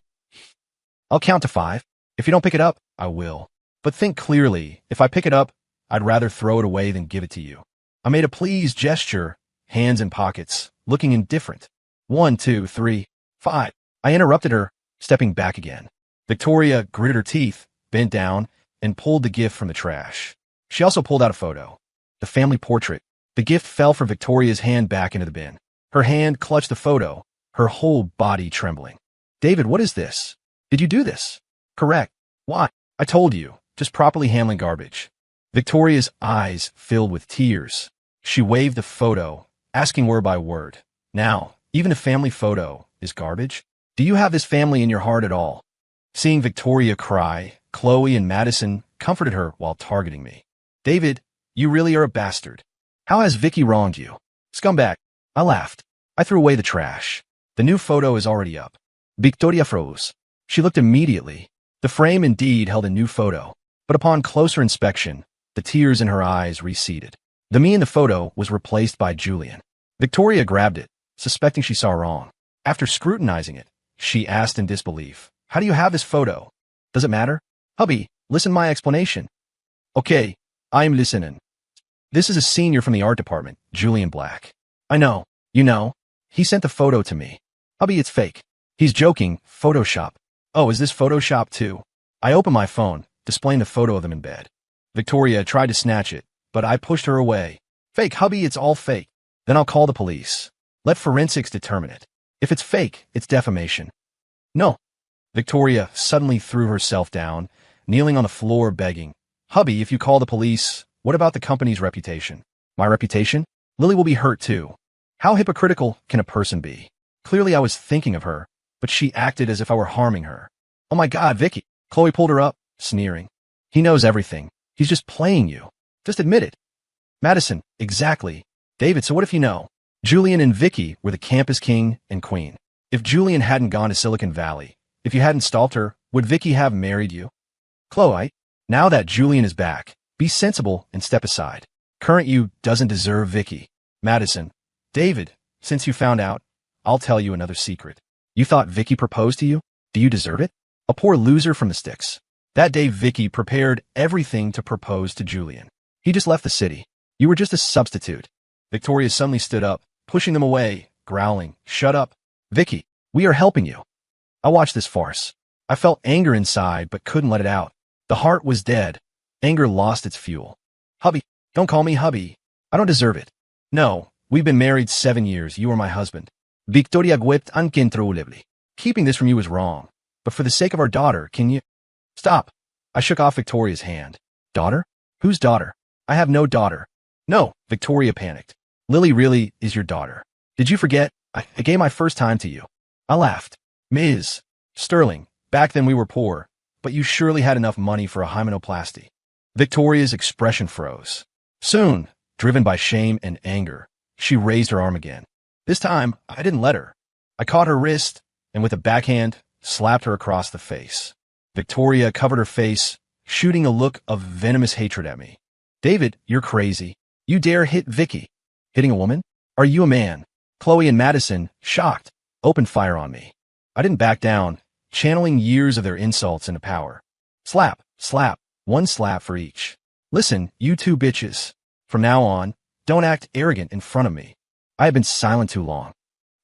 I'll count to 5. If you don't pick it up, I will. But think clearly. If I pick it up, I'd rather throw it away than give it to you. I made a pleased gesture, hands in pockets, looking indifferent. 1, 2, 3, 5. I interrupted her, stepping back again. Victoria gritted her teeth, bent down, and pulled the gift from the trash. She also pulled out a photo. The family portrait. The gift fell from Victoria's hand back into the bin. Her hand clutched the photo, her whole body trembling. David, what is this? Did you do this? Correct. Why? I told you, just properly handling garbage. Victoria's eyes filled with tears. She waved the photo, asking word by word. Now, even a family photo is garbage? Do you have this family in your heart at all? Seeing Victoria cry, Chloe and Madison comforted her while targeting me. David, you really are a bastard. How has Vicky wronged you? Scumbag. I laughed. I threw away the trash. The new photo is already up. Victoria froze. She looked immediately. The frame indeed held a new photo, but upon closer inspection, the tears in her eyes receded. The me in the photo was replaced by Julian. Victoria grabbed it, suspecting she saw wrong. After scrutinizing it, she asked in disbelief, How do you have this photo? Does it matter? Hubby, listen my explanation. Okay, I'm listening. This is a senior from the art department, Julian Black. I know, you know. He sent the photo to me. Hubby, it's fake. He's joking, Photoshop. Oh, is this Photoshop too? I opened my phone, displaying the photo of them in bed. Victoria tried to snatch it, but I pushed her away. Fake, hubby, it's all fake. Then I'll call the police. Let forensics determine it. If it's fake, it's defamation. No. Victoria suddenly threw herself down, kneeling on the floor begging. Hubby, if you call the police, what about the company's reputation? My reputation? Lily will be hurt too. How hypocritical can a person be? Clearly I was thinking of her, but she acted as if I were harming her. Oh my God, Vicky. Chloe pulled her up, sneering. He knows everything. He's just playing you. Just admit it. Madison, exactly. David, so what if you know? Julian and Vicky were the campus king and queen. If Julian hadn't gone to Silicon Valley, if you hadn't stalked her, would Vicky have married you? Chloe, now that Julian is back, be sensible and step aside. Current you doesn't deserve Vicky. Madison, David, since you found out, I'll tell you another secret. You thought Vicky proposed to you? Do you deserve it? A poor loser from the sticks. That day Vicky prepared everything to propose to Julian. He just left the city. You were just a substitute. Victoria suddenly stood up, pushing them away, growling, "Shut up. Vicky, we are helping you." I watched this farce. I felt anger inside but couldn't let it out. The heart was dead. Anger lost its fuel. "Hubby, don't call me hubby. I don't deserve it. No, we've been married 7 years. You are my husband." Victoria wept uncontrollably. "Keeping this from you is wrong. But for the sake of our daughter, can you—" "Stop." I shook off Victoria's hand. "Daughter? Whose daughter? I have no daughter." "No," Victoria panicked. "Lily really is your daughter. Did you forget? I gave my first time to you." I laughed. "Ms. Sterling, back then we were poor, but you surely had enough money for a hymenoplasty." Victoria's expression froze. Soon, driven by shame and anger, she raised her arm again. This time, I didn't let her. I caught her wrist, and with a backhand, slapped her across the face. Victoria covered her face, shooting a look of venomous hatred at me. "David, you're crazy. You dare hit Vicky. Hitting a woman? Are you a man?" Chloe and Madison, shocked, opened fire on me. I didn't back down, channeling years of their insults into power. Slap, slap, one slap for each. "Listen, you two bitches. From now on, don't act arrogant in front of me. I have been silent too long."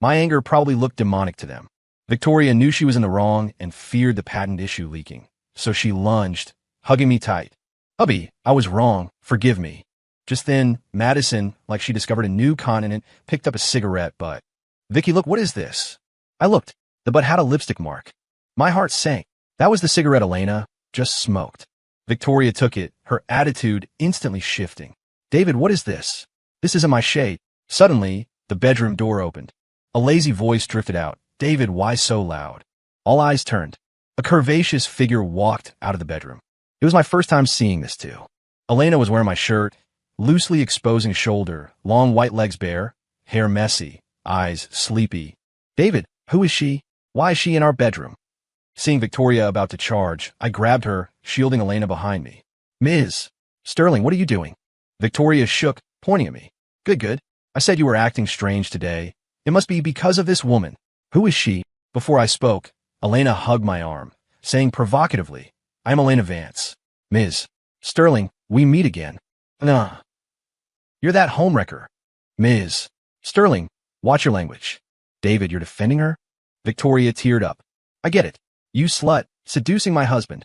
My anger probably looked demonic to them. Victoria knew she was in the wrong and feared the patent issue leaking, so she lunged, hugging me tight. "Hubby, I was wrong. Forgive me." Just then, Madison, like she discovered a new continent, picked up a cigarette butt. "Vicky, look, what is this?" I looked. The butt had a lipstick mark. My heart sank. That was the cigarette Elena just smoked. Victoria took it, her attitude instantly shifting. "David, what is this? This isn't my shade." Suddenly, the bedroom door opened. A lazy voice drifted out. "David, why so loud?" All eyes turned. A curvaceous figure walked out of the bedroom. It was my first time seeing this too. Elena was wearing my shirt, loosely exposing shoulder, long white legs bare, hair messy, eyes sleepy. "David, who is she? Why is she in our bedroom?" Seeing Victoria about to charge, I grabbed her, shielding Elena behind me. "Ms. Sterling, what are you doing?" Victoria shook, pointing at me. Good. I said you were acting strange today. It must be because of this woman." "Who is she?" Before I spoke, Elena hugged my arm, saying provocatively, "I'm Elena Vance." "Ms. Sterling, we meet again." "Nah. You're that homewrecker." "Ms. Sterling, watch your language." "David, you're defending her?" Victoria teared up. "I get it. You slut, seducing my husband."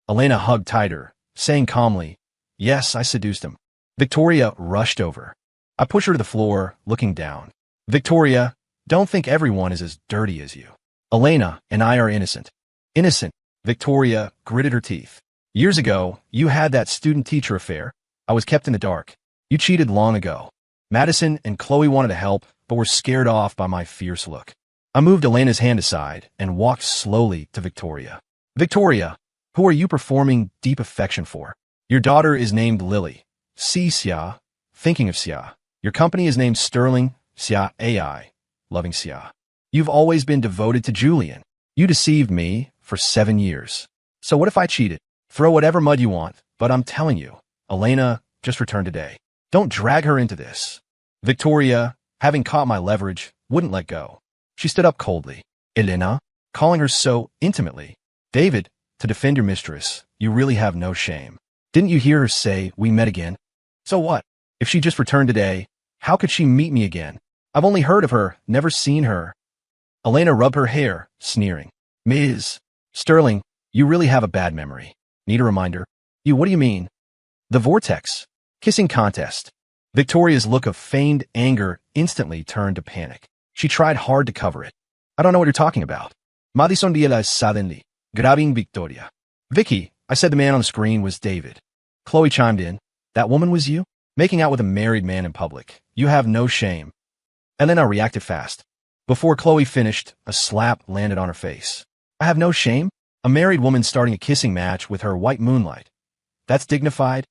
Elena hugged tighter, saying calmly, "Yes, I seduced him." Victoria rushed over. I pushed her to the floor, looking down. "Victoria, don't think everyone is as dirty as you. Elena and I are innocent." "Innocent?" Victoria gritted her teeth. "Years ago, you had that student-teacher affair. I was kept in the dark. You cheated long ago." Madison and Chloe wanted to help, but were scared off by my fierce look. I moved Elena's hand aside and walked slowly to Victoria. "Victoria, who are you performing deep affection for?" "Your daughter is named Lily. Si Xia, thinking of Xia. Your company is named Sterling, Xia AI, loving Xia. You've always been devoted to Julian. You deceived me for 7 years. So what if I cheated? Throw whatever mud you want, but I'm telling you, Elena just returned today. Don't drag her into this." Victoria, having caught my leverage, wouldn't let go. She stood up coldly. "Elena?" Calling her so intimately. "David, to defend your mistress, you really have no shame. Didn't you hear her say we met again? So what? If she just returned today, how could she meet me again? I've only heard of her, never seen her." Elena rubbed her hair, sneering. "Ms. Sterling, you really have a bad memory. Need a reminder?" "You, what do you mean?" "The vortex. Kissing contest." Victoria's look of feigned anger instantly turned to panic. She tried hard to cover it. "I don't know what you're talking about." Madison realized suddenly, grabbing Victoria. "Vicky," I said the man on the screen was David. Chloe chimed in. "That woman was you? Making out with a married man in public. You have no shame." Elena reacted fast. Before Chloe finished, a slap landed on her face. "I have no shame? A married woman starting a kissing match with her white moonlight. That's dignified?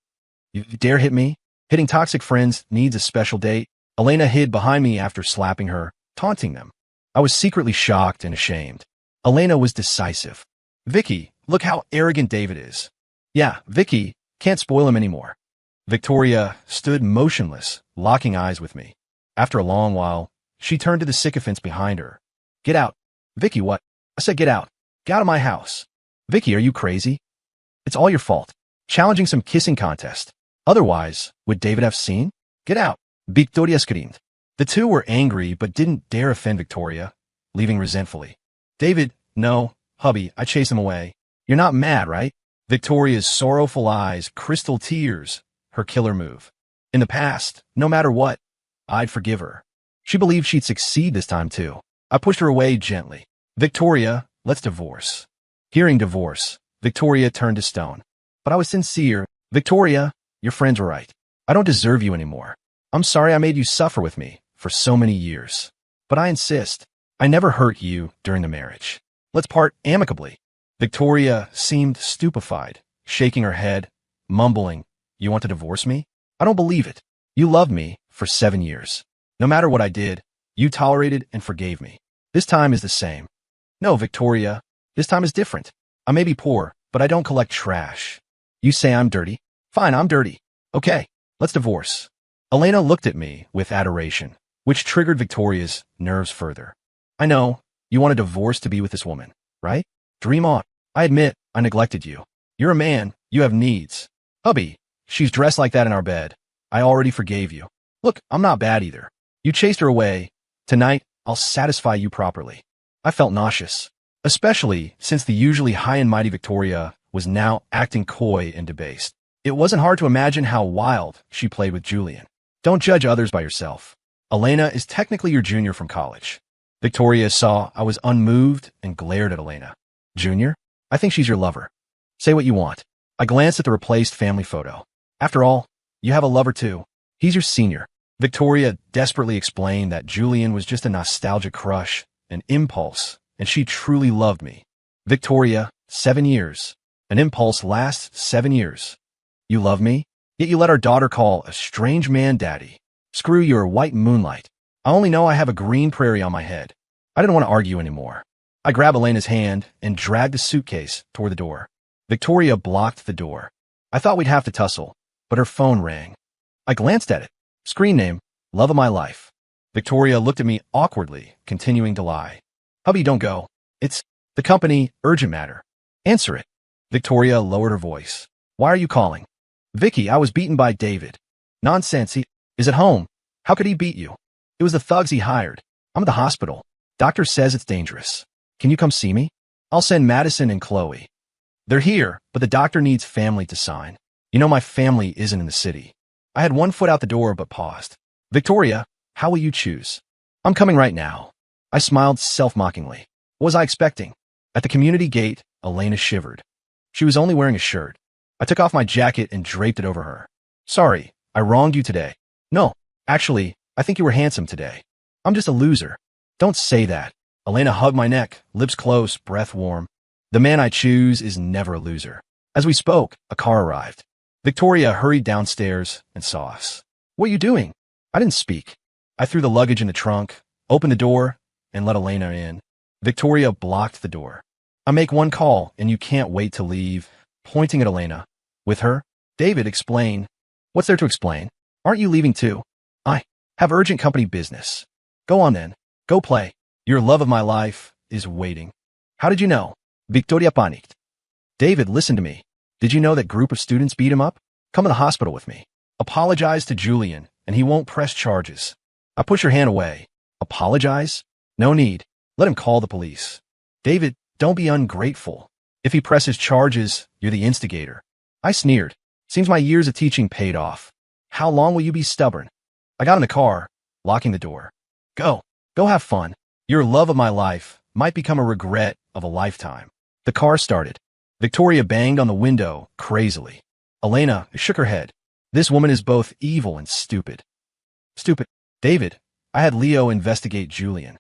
You dare hit me? Hitting toxic friends needs a special date." Elena hid behind me after slapping her, taunting them. I was secretly shocked and ashamed. Elena was decisive. "Vicky, look how arrogant David is." "Yeah, Vicky, can't spoil him anymore." Victoria stood motionless, locking eyes with me. After a long while, she turned to the sycophants behind her. "Get out." "Vicky, what?" I said, "Get out. Get out of my house." "Vicky, are you crazy?" It's all your fault. Challenging some kissing contest. Otherwise, would David have seen? Get out. Victoria screamed. The two were angry but didn't dare offend Victoria, leaving resentfully. David, no, hubby, I chased him away. You're not mad, right? Victoria's sorrowful eyes, crystal tears, her killer move. In the past, no matter what, I'd forgive her. She believed she'd succeed this time too. I pushed her away gently. Victoria, let's divorce. Hearing divorce, Victoria turned to stone. But I was sincere. Victoria, your friends were right. I don't deserve you anymore. I'm sorry I made you suffer with me for so many years. But I insist. I never hurt you during the marriage. Let's part amicably. Victoria seemed stupefied, shaking her head, mumbling, You want to divorce me? I don't believe it. You loved me for 7 years. No matter what I did, you tolerated and forgave me. This time is the same. No, Victoria, this time is different. I may be poor, but I don't collect trash. You say I'm dirty? Fine, I'm dirty. Okay, let's divorce. Elena looked at me with adoration, which triggered Victoria's nerves further. I know, you want a divorce to be with this woman, right? Dream on. I admit, I neglected you. You're a man, you have needs. Hubby, she's dressed like that in our bed. I already forgave you. Look, I'm not bad either. You chased her away. Tonight, I'll satisfy you properly. I felt nauseous, especially since the usually high and mighty Victoria was now acting coy and debased. It wasn't hard to imagine how wild she played with Julian. Don't judge others by yourself. Elena is technically your junior from college. Victoria saw I was unmoved and glared at Elena. Junior? I think she's your lover. Say what you want. I glanced at the replaced family photo. After all, you have a lover too. He's your senior. Victoria desperately explained that Julian was just a nostalgic crush, an impulse, and she truly loved me. Victoria, 7 years. An impulse lasts 7 years. You love me? Yet you let our daughter call a strange man daddy. Screw your white moonlight. I only know I have a green prairie on my head. I didn't want to argue anymore. I grabbed Elena's hand and dragged the suitcase toward the door. Victoria blocked the door. I thought we'd have to tussle, but her phone rang. I glanced at it. Screen name, Love of My Life. Victoria looked at me awkwardly, continuing to lie. Hubby, don't go. It's the company, urgent matter. Answer it. Victoria lowered her voice. Why are you calling? Vicky, I was beaten by David. Nonsense, he is at home. How could he beat you? It was the thugs he hired. I'm at the hospital. Doctor says it's dangerous. Can you come see me? I'll send Madison and Chloe. They're here, but the doctor needs family to sign. You know my family isn't in the city. I had one foot out the door but paused. Victoria, how will you choose? I'm coming right now. I smiled self-mockingly. What was I expecting? At the community gate, Elena shivered. She was only wearing a shirt. I took off my jacket and draped it over her. Sorry, I wronged you today. No, actually, I think you were handsome today. I'm just a loser. Don't say that. Elena hugged my neck, lips close, breath warm. The man I choose is never a loser. As we spoke, a car arrived. Victoria hurried downstairs and saw us. What are you doing? I didn't speak. I threw the luggage in the trunk, opened the door, and let Elena in. Victoria blocked the door. I make one call, and you can't wait to leave, pointing at Elena. With her? David, explain. What's there to explain? Aren't you leaving too? I have urgent company business. Go on then. Go play. Your love of my life is waiting. How did you know? Victoria panicked. David, listen to me. Did you know that group of students beat him up? Come to the hospital with me. Apologize to Julian, and he won't press charges. I push her hand away. Apologize? No need. Let him call the police. David, don't be ungrateful. If he presses charges, you're the instigator. I sneered. Seems my years of teaching paid off. How long will you be stubborn? I got in the car, locking the door. Go. Go have fun. Your love of my life might become a regret of a lifetime. The car started. Victoria banged on the window crazily. Elena shook her head. This woman is both evil and stupid. Stupid. David, I had Leo investigate Julian.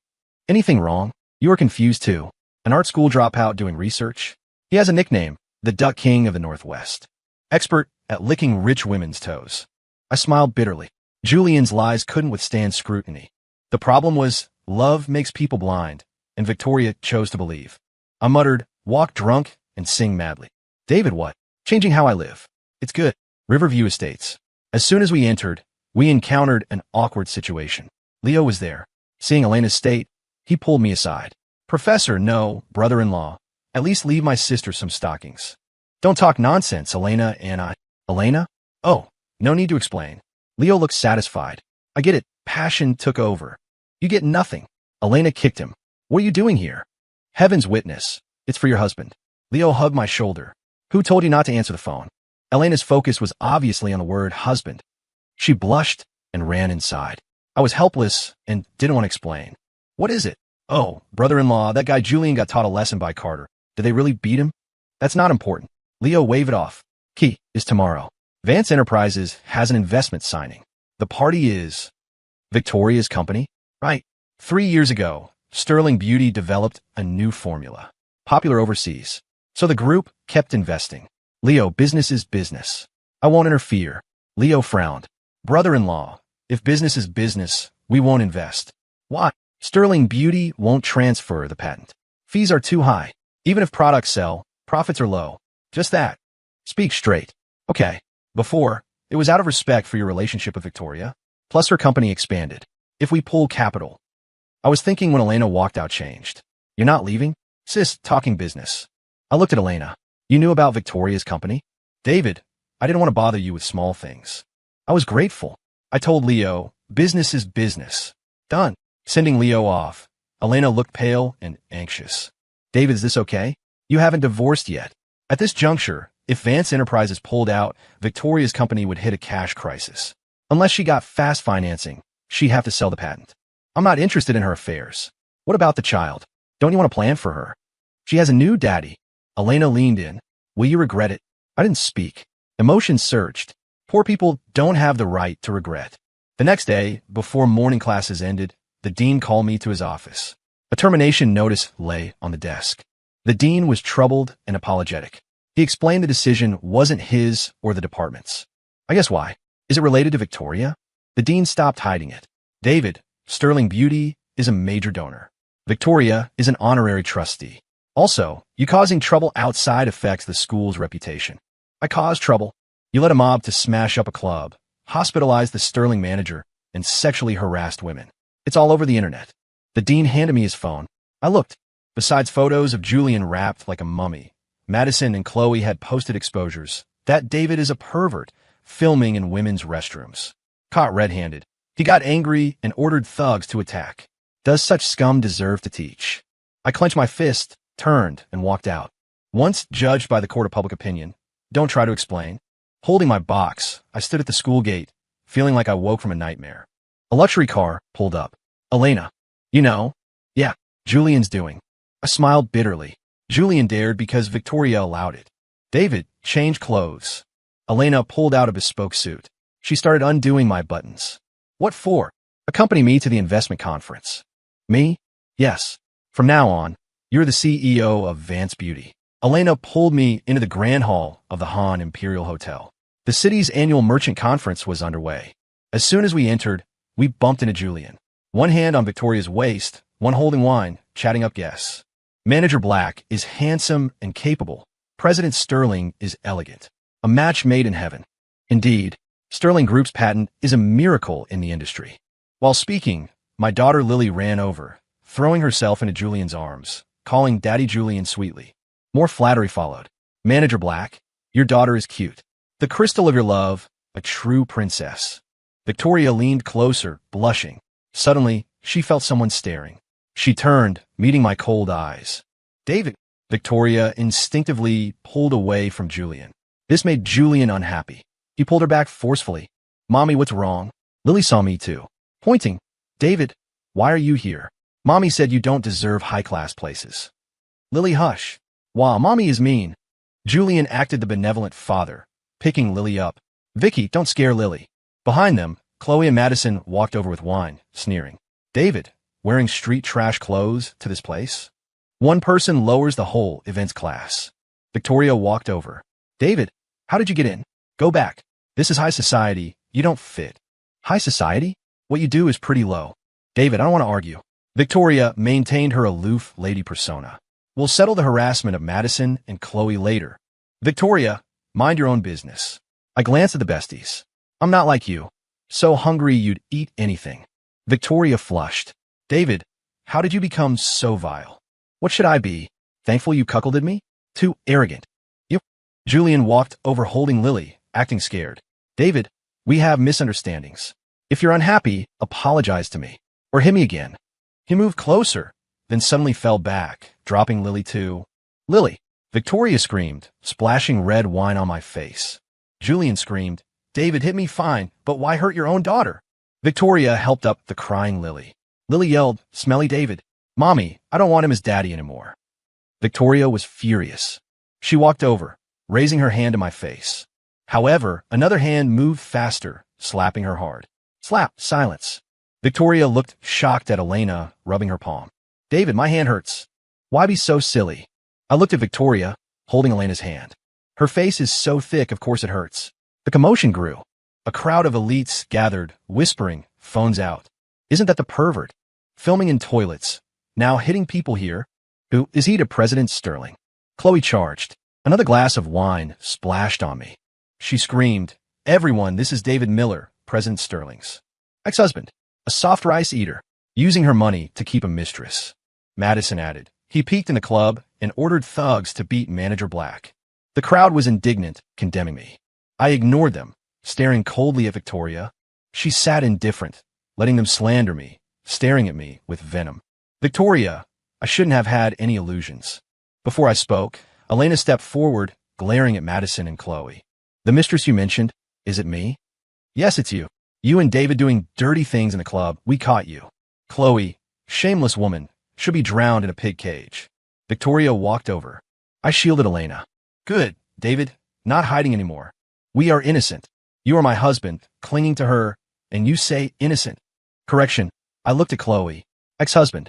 Anything wrong? You are confused too. An art school dropout doing research? He has a nickname, the Duck King of the Northwest. Expert at licking rich women's toes. I smiled bitterly. Julian's lies couldn't withstand scrutiny. The problem was, love makes people blind, and Victoria chose to believe. I muttered, walk drunk and sing madly. David, what? Changing how I live. It's good. Riverview Estates. As soon as we entered, we encountered an awkward situation. Leo was there. Seeing Elena's state, he pulled me aside. Professor, no, brother-in-law. At least leave my sister some stockings. Don't talk nonsense, Elena and I. Elena? Oh, no need to explain. Leo looked satisfied. I get it. Passion took over. You get nothing. Elena kicked him. What are you doing here? Heaven's witness. It's for your husband. Leo hugged my shoulder. Who told you not to answer the phone? Elena's focus was obviously on the word husband. She blushed and ran inside. I was helpless and didn't want to explain. What is it? Oh, brother-in-law, that guy Julian got taught a lesson by Carter. Did they really beat him? That's not important. Leo waved it off. Key is tomorrow. Vance Enterprises has an investment signing. The party is Victoria's company? Right. 3 years ago, Sterling Beauty developed a new formula, popular overseas. So the group kept investing. Leo, business is business. I won't interfere. Leo frowned. Brother-in-law, if business is business, we won't invest. Why? Sterling Beauty won't transfer the patent. Fees are too high. Even if products sell, profits are low. Just that. Speak straight. Okay. Before, it was out of respect for your relationship with Victoria. Plus her company expanded. If we pull capital. I was thinking when Elena walked out changed. You're not leaving? Sis, talking business. I looked at Elena. You knew about Victoria's company? David, I didn't want to bother you with small things. I was grateful. I told Leo, business is business. Done. Sending Leo off. Elena looked pale and anxious. David, is this okay? You haven't divorced yet. At this juncture, if Vance Enterprises pulled out, Victoria's company would hit a cash crisis. Unless she got fast financing, she'd have to sell the patent. I'm not interested in her affairs. What about the child? Don't you want to plan for her? She has a new daddy. Elena leaned in. Will you regret it? I didn't speak. Emotions surged. Poor people don't have the right to regret. The next day, before morning classes ended, the dean called me to his office. A termination notice lay on the desk. The dean was troubled and apologetic. He explained the decision wasn't his or the department's. I guess why? Is it related to Victoria? The dean stopped hiding it. David, Sterling Beauty is a major donor. Victoria is an honorary trustee. Also, you causing trouble outside affects the school's reputation. I caused trouble. You led a mob to smash up a club, hospitalized the Sterling manager, and sexually harassed women. It's all over the internet. The dean handed me his phone. I looked. Besides photos of Julian wrapped like a mummy, Madison and Chloe had posted exposures that David is a pervert, filming in women's restrooms. Caught red-handed, he got angry and ordered thugs to attack. Does such scum deserve to teach? I clenched my fist, turned, and walked out. Once judged by the court of public opinion, don't try to explain. Holding my box, I stood at the school gate, feeling like I woke from a nightmare. A luxury car pulled up. Elena. You know? Yeah, Julian's doing. I smiled bitterly. Julian dared because Victoria allowed it. David changed clothes. Elena pulled out a bespoke suit. She started undoing my buttons. What for? Accompany me to the investment conference. Me? Yes. From now on, you're the CEO of Vance Beauty. Elena pulled me into the grand hall of the Han Imperial Hotel. The city's annual merchant conference was underway. As soon as we entered, we bumped into Julian. One hand on Victoria's waist, one holding wine, chatting up guests. Manager Black is handsome and capable. President Sterling is elegant. A match made in heaven. Indeed, Sterling Group's patent is a miracle in the industry. While speaking, my daughter Lily ran over, throwing herself into Julian's arms, calling Daddy Julian sweetly. More flattery followed. Manager Black, your daughter is cute. The crystal of your love, a true princess. Victoria leaned closer, blushing. Suddenly, she felt someone staring. She turned, meeting my cold eyes. David. Victoria instinctively pulled away from Julian. This made Julian unhappy. He pulled her back forcefully. Mommy, what's wrong? Lily saw me too. Pointing. David, why are you here? Mommy said you don't deserve high-class places. Lily, hush. Wow, Mommy is mean. Julian acted the benevolent father, picking Lily up. Vicky, don't scare Lily. Behind them, Chloe and Madison walked over with wine, sneering. David, wearing street trash clothes to this place? One person lowers the whole events class. Victoria walked over. David, how did you get in? Go back. This is high society. You don't fit. High society? What you do is pretty low. David, I don't want to argue. Victoria maintained her aloof lady persona. We'll settle the harassment of Madison and Chloe later. Victoria, mind your own business. I glanced at the besties. I'm not like you. So hungry you'd eat anything. Victoria flushed. David, how did you become so vile? What should I be? Thankful you cuckolded me? Too arrogant. You. Julian walked over holding Lily, acting scared. David, we have misunderstandings. If you're unhappy, apologize to me. Or hit me again. He moved closer, then suddenly fell back, dropping Lily too. Lily! Victoria screamed, splashing red wine on my face. Julian screamed, David, hit me fine, but why hurt your own daughter? Victoria helped up the crying Lily. Lily yelled, Smelly David. Mommy, I don't want him as daddy anymore. Victoria was furious. She walked over, raising her hand to my face. However, another hand moved faster, slapping her hard. Slap, silence. Victoria looked shocked at Elena, rubbing her palm. David, my hand hurts. Why be so silly? I looked at Victoria, holding Elena's hand. Her face is so thick, of course it hurts. The commotion grew. A crowd of elites gathered, whispering, phones out. Isn't that the pervert? Filming in toilets. Now hitting people here. Who is he to President Sterling? Chloe charged. Another glass of wine splashed on me. She screamed, Everyone, this is David Miller, President Sterling's ex-husband, a soft rice eater, using her money to keep a mistress. Madison added. He peeked in the club and ordered thugs to beat Manager Black. The crowd was indignant, condemning me. I ignored them, staring coldly at Victoria. She sat indifferent, letting them slander me, staring at me with venom. Victoria, I shouldn't have had any illusions. Before I spoke, Elena stepped forward, glaring at Madison and Chloe. The mistress you mentioned, is it me? Yes, it's you. You and David doing dirty things in the club. We caught you. Chloe, shameless woman, should be drowned in a pig cage. Victoria walked over. I shielded Elena. Good, David, not hiding anymore. We are innocent. You are my husband, clinging to her, and you say innocent. Correction, I looked at Chloe. Ex-husband.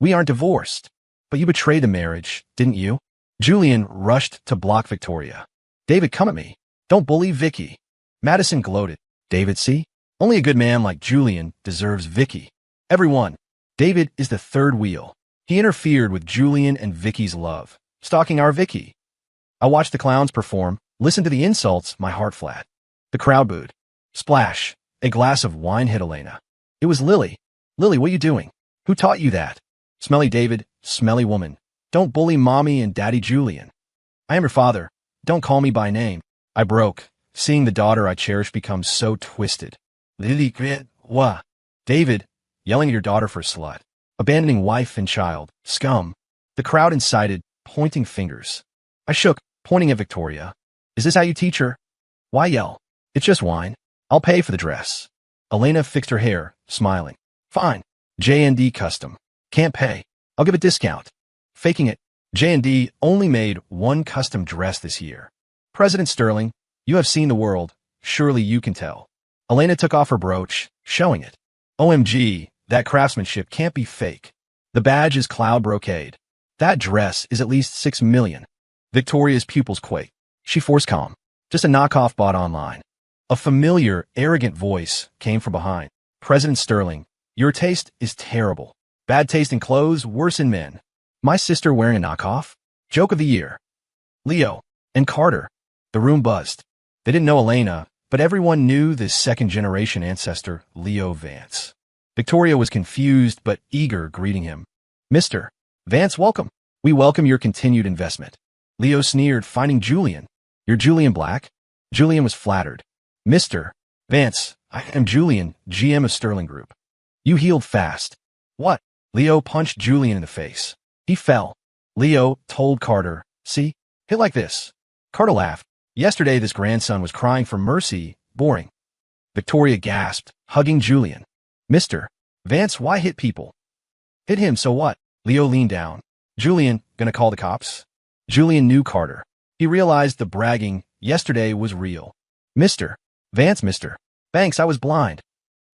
We aren't divorced. But you betrayed the marriage, didn't you? Julian rushed to block Victoria. David, come at me. Don't bully Vicky. Madison gloated. David, see? Only a good man like Julian deserves Vicky. Everyone. David is the third wheel. He interfered with Julian and Vicky's love, stalking our Vicky. I watched the clowns perform, listened to the insults, my heart flat. The crowd booed. Splash. A glass of wine hit Elena. It was Lily. Lily, what are you doing? Who taught you that? Smelly David, smelly woman. Don't bully Mommy and Daddy Julian. I am your father. Don't call me by name. I broke, seeing the daughter I cherish become so twisted. Lily, what? David, yelling at your daughter for a slut. Abandoning wife and child. Scum. The crowd incited, pointing fingers. I shook, pointing at Victoria. Is this how you teach her? Why yell? It's just wine. I'll pay for the dress. Elena fixed her hair, smiling. Fine. J&D custom. Can't pay. I'll give a discount. Faking it. J&D only made one custom dress this year. President Sterling, you have seen the world. Surely you can tell. Elena took off her brooch, showing it. OMG, that craftsmanship can't be fake. The badge is cloud brocade. That dress is at least 6 million. Victoria's pupils quaked. She forced calm. Just a knockoff bought online. A familiar, arrogant voice came from behind. President Sterling, your taste is terrible. Bad taste in clothes, worse in men. My sister wearing a knockoff? Joke of the year. Leo and Carter. The room buzzed. They didn't know Elena, but everyone knew this second-generation ancestor, Leo Vance. Victoria was confused but eager, greeting him. Mr. Vance, welcome. We welcome your continued investment. Leo sneered, finding Julian. You're Julian Black? Julian was flattered. Mr. Vance, I am Julian, GM of Sterling Group. You healed fast. What? Leo punched Julian in the face. He fell. Leo told Carter, see, hit like this. Carter laughed. Yesterday this grandson was crying for mercy, boring. Victoria gasped, hugging Julian. Mr. Vance, why hit people? Hit him, so what? Leo leaned down. Julian, gonna call the cops? Julian knew Carter. He realized the bragging yesterday was real. Mr. Vance, Mr. Banks, I was blind.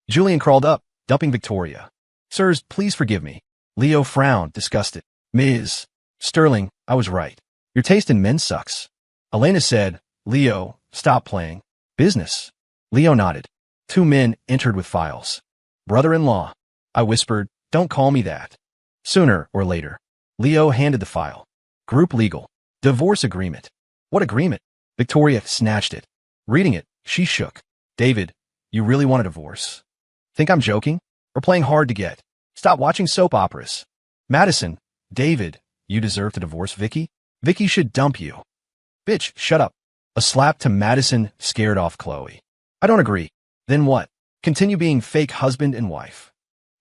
Julian crawled up, dumping Victoria. Sirs, please forgive me. Leo frowned, disgusted. Ms. Sterling, I was right. Your taste in men sucks. Elena said, Leo, stop playing. Business. Leo nodded. 2 men entered with files. Brother-in-law. I whispered, don't call me that. Sooner or later. Leo handed the file. Group legal. Divorce agreement. What agreement? Victoria snatched it. Reading it, she shook. David, you really want a divorce? Think I'm joking? Or playing hard to get? Stop watching soap operas. Madison, David, you deserve to divorce Vicky? Vicky should dump you. Bitch, shut up. A slap to Madison scared off Chloe. I don't agree. Then what? Continue being fake husband and wife.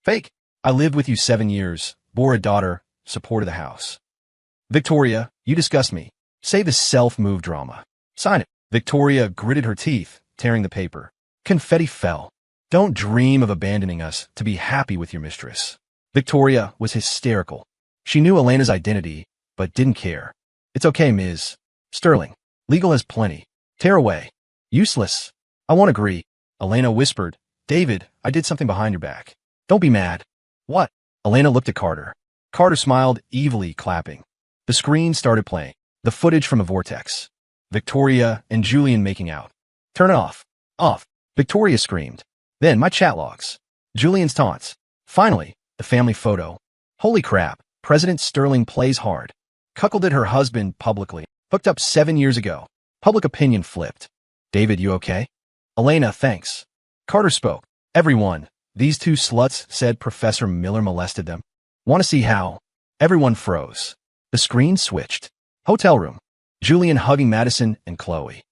Fake. I lived with you 7 years, bore a daughter, supported the house. Victoria, you disgust me. Say the self-move drama. Sign it. Victoria gritted her teeth, tearing the paper. Confetti fell. Don't dream of abandoning us to be happy with your mistress. Victoria was hysterical. She knew Elena's identity, but didn't care. It's okay, Ms. Sterling. Legal has plenty. Tear away. Useless. I won't agree. Elena whispered. David, I did something behind your back. Don't be mad. What? Elena looked at Carter. Carter smiled, evilly clapping. The screen started playing. The footage from a vortex. Victoria and Julian making out. Turn it off. Off. Victoria screamed. Then my chat logs. Julian's taunts. Finally, the family photo. Holy crap, President Sterling plays hard. Cuckolded her husband publicly. Hooked up 7 years ago. Public opinion flipped. David, you okay? Elena, thanks. Carter spoke. Everyone. These two sluts said Professor Miller molested them. Want to see how? Everyone froze. The screen switched. Hotel room. Julian hugging Madison and Chloe.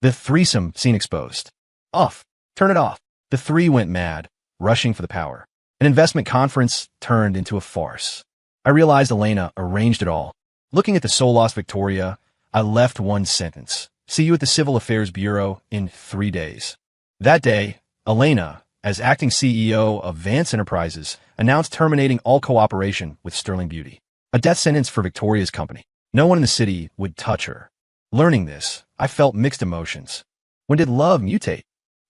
The threesome scene exposed. Off. Turn it off. The three went mad, rushing for the power. An investment conference turned into a farce. I realized Elena arranged it all. Looking at the soul-lost Victoria, I left one sentence. See you at the Civil Affairs Bureau in 3 days. That day, Elena, as acting CEO of Vance Enterprises, announced terminating all cooperation with Sterling Beauty. A death sentence for Victoria's company. No one in the city would touch her. Learning this, I felt mixed emotions. When did love mutate?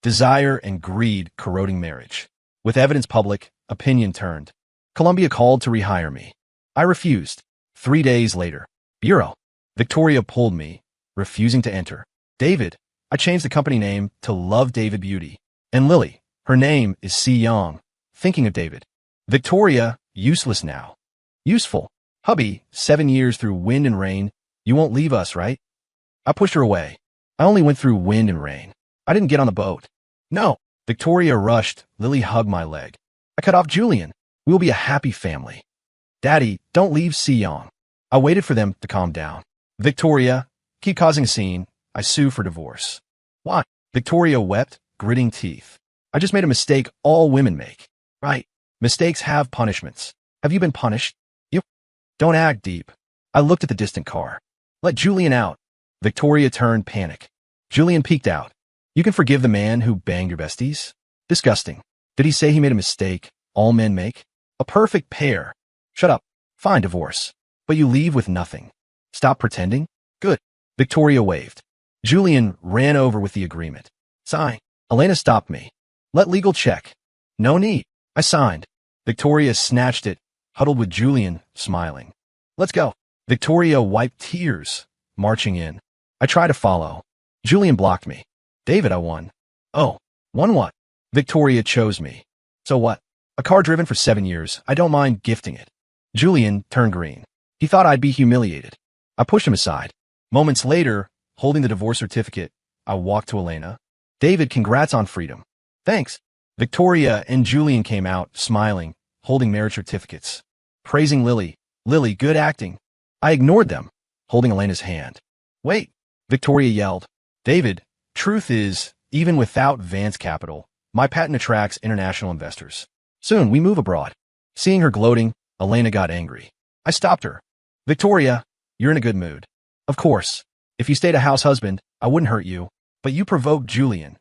Desire and greed corroding marriage. With evidence public, opinion turned. Columbia called to rehire me. I refused. 3 days later. Bureau. Victoria pulled me, refusing to enter. David. I changed the company name to Love David Beauty. And Lily. Her name is Si Young. Thinking of David. Victoria. Useless now. Useful. Hubby. 7 years through wind and rain. You won't leave us, right? I pushed her away. I only went through wind and rain. I didn't get on the boat. No. Victoria rushed. Lily hugged my leg. I cut off Julian. We will be a happy family. Daddy, don't leave Si Young. I waited for them to calm down. Victoria, keep causing a scene. I sue for divorce. Why? Victoria wept, gritting teeth. I just made a mistake all women make. Right. Mistakes have punishments. Have you been punished? You don't act deep. I looked at the distant car. Let Julian out. Victoria turned panic. Julian peeked out. You can forgive the man who banged your besties? Disgusting. Did he say he made a mistake all men make? A perfect pair. Shut up. Fine, divorce. But you leave with nothing. Stop pretending? Good. Victoria waved. Julian ran over with the agreement. Sign. Elena stopped me. Let legal check. No need. I signed. Victoria snatched it, huddled with Julian, smiling. Let's go. Victoria wiped tears, marching in. I tried to follow. Julian blocked me. David, I won. Oh, won what? Victoria chose me. So what? A car driven for 7 years. I don't mind gifting it. Julian turned green. He thought I'd be humiliated. I pushed him aside. Moments later, holding the divorce certificate, I walked to Elena. David, congrats on freedom. Thanks. Victoria and Julian came out, smiling, holding marriage certificates. Praising Lily. Lily, good acting. I ignored them, holding Elena's hand. Wait. Victoria yelled. David, truth is, even without Vance Capital, my patent attracts international investors. Soon we move abroad. Seeing her gloating, Elena got angry. I stopped her. Victoria, you're in a good mood. Of course. If you stayed a house husband, I wouldn't hurt you. But you provoked Julian.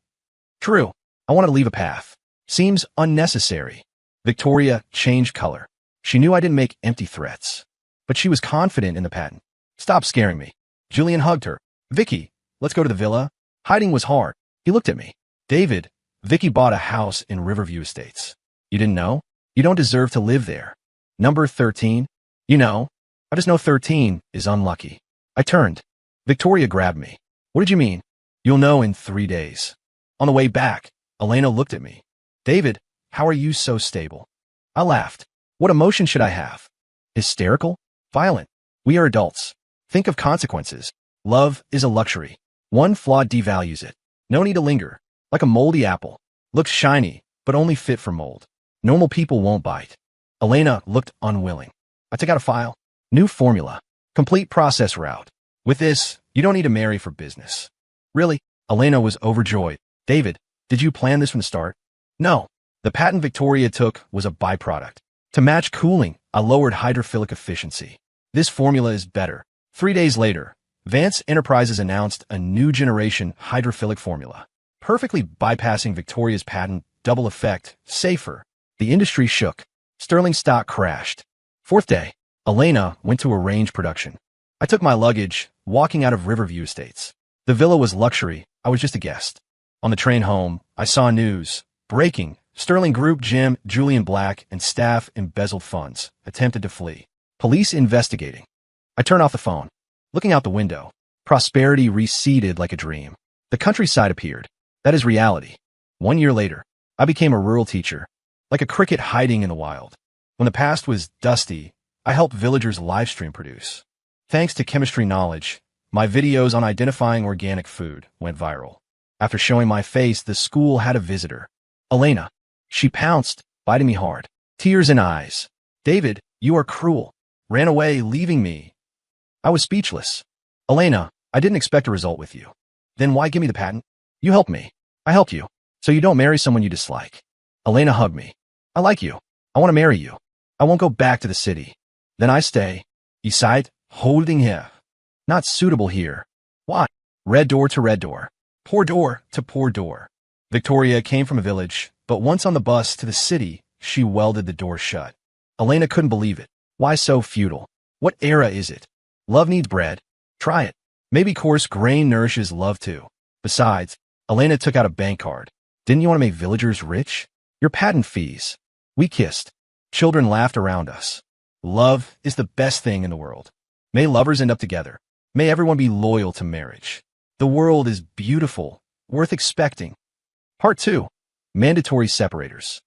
True. I wanted to leave a path. Seems unnecessary. Victoria changed color. She knew I didn't make empty threats. But she was confident in the patent. Stop scaring me. Julian hugged her. Vicky, let's go to the villa. Hiding was hard. He looked at me. David, Vicky bought a house in Riverview Estates. You didn't know? You don't deserve to live there. Number 13? You know. I just know 13 is unlucky. I turned. Victoria grabbed me. What did you mean? You'll know in 3 days. On the way back, Elena looked at me. David, how are you so stable? I laughed. What emotion should I have? Hysterical? Violent? We are adults. Think of consequences. Love is a luxury. One flaw devalues it. No need to linger. Like a moldy apple. Looks shiny, but only fit for mold. Normal people won't bite. Elena looked unwilling. I took out a file. New formula. Complete process route. With this, You don't need to marry for business. Really? Elena was overjoyed. David, did you plan this from the start? No. The patent Victoria took was a byproduct. To match cooling, I lowered hydrophilic efficiency. This formula is better. 3 days later, Vance Enterprises announced a new generation hydrophilic formula, perfectly bypassing Victoria's patent, double effect, safer. The industry shook. Sterling stock crashed. 4th day, Elena went to arrange production. I took my luggage, walking out of Riverview Estates. The villa was luxury. I was just a guest. On the train home, I saw news. Breaking. Sterling Group Jim, Julian Black, and staff embezzled funds, attempted to flee. Police investigating. I turned off the phone. Looking out the window, prosperity receded like a dream. The countryside appeared. That is reality. 1 year later, I became a rural teacher, like a cricket hiding in the wild. When the past was dusty, I helped villagers live stream produce. Thanks to chemistry knowledge, my videos on identifying organic food went viral. After showing my face, the school had a visitor. Elena. She pounced, biting me hard. Tears in eyes. David, you are cruel. Ran away, leaving me. I was speechless. Elena, I didn't expect a result with you. Then why give me the patent? You helped me. I helped you. So you don't marry someone you dislike. Elena hugged me. I like you. I want to marry you. I won't go back to the city. Then I stay. Beside, holding here. Not suitable here. Why? Red door to red door. Poor door to poor door. Victoria came from a village, but once on the bus to the city, she welded the door shut. Elena couldn't believe it. Why so futile? What era is it? Love needs bread. Try it. Maybe coarse grain nourishes love too. Besides, Elena took out a bank card. Didn't you want to make villagers rich? Your patent fees. We kissed. Children laughed around us. Love is the best thing in the world. May lovers end up together. May everyone be loyal to marriage. The world is beautiful, worth expecting. Part 2. Mandatory separators.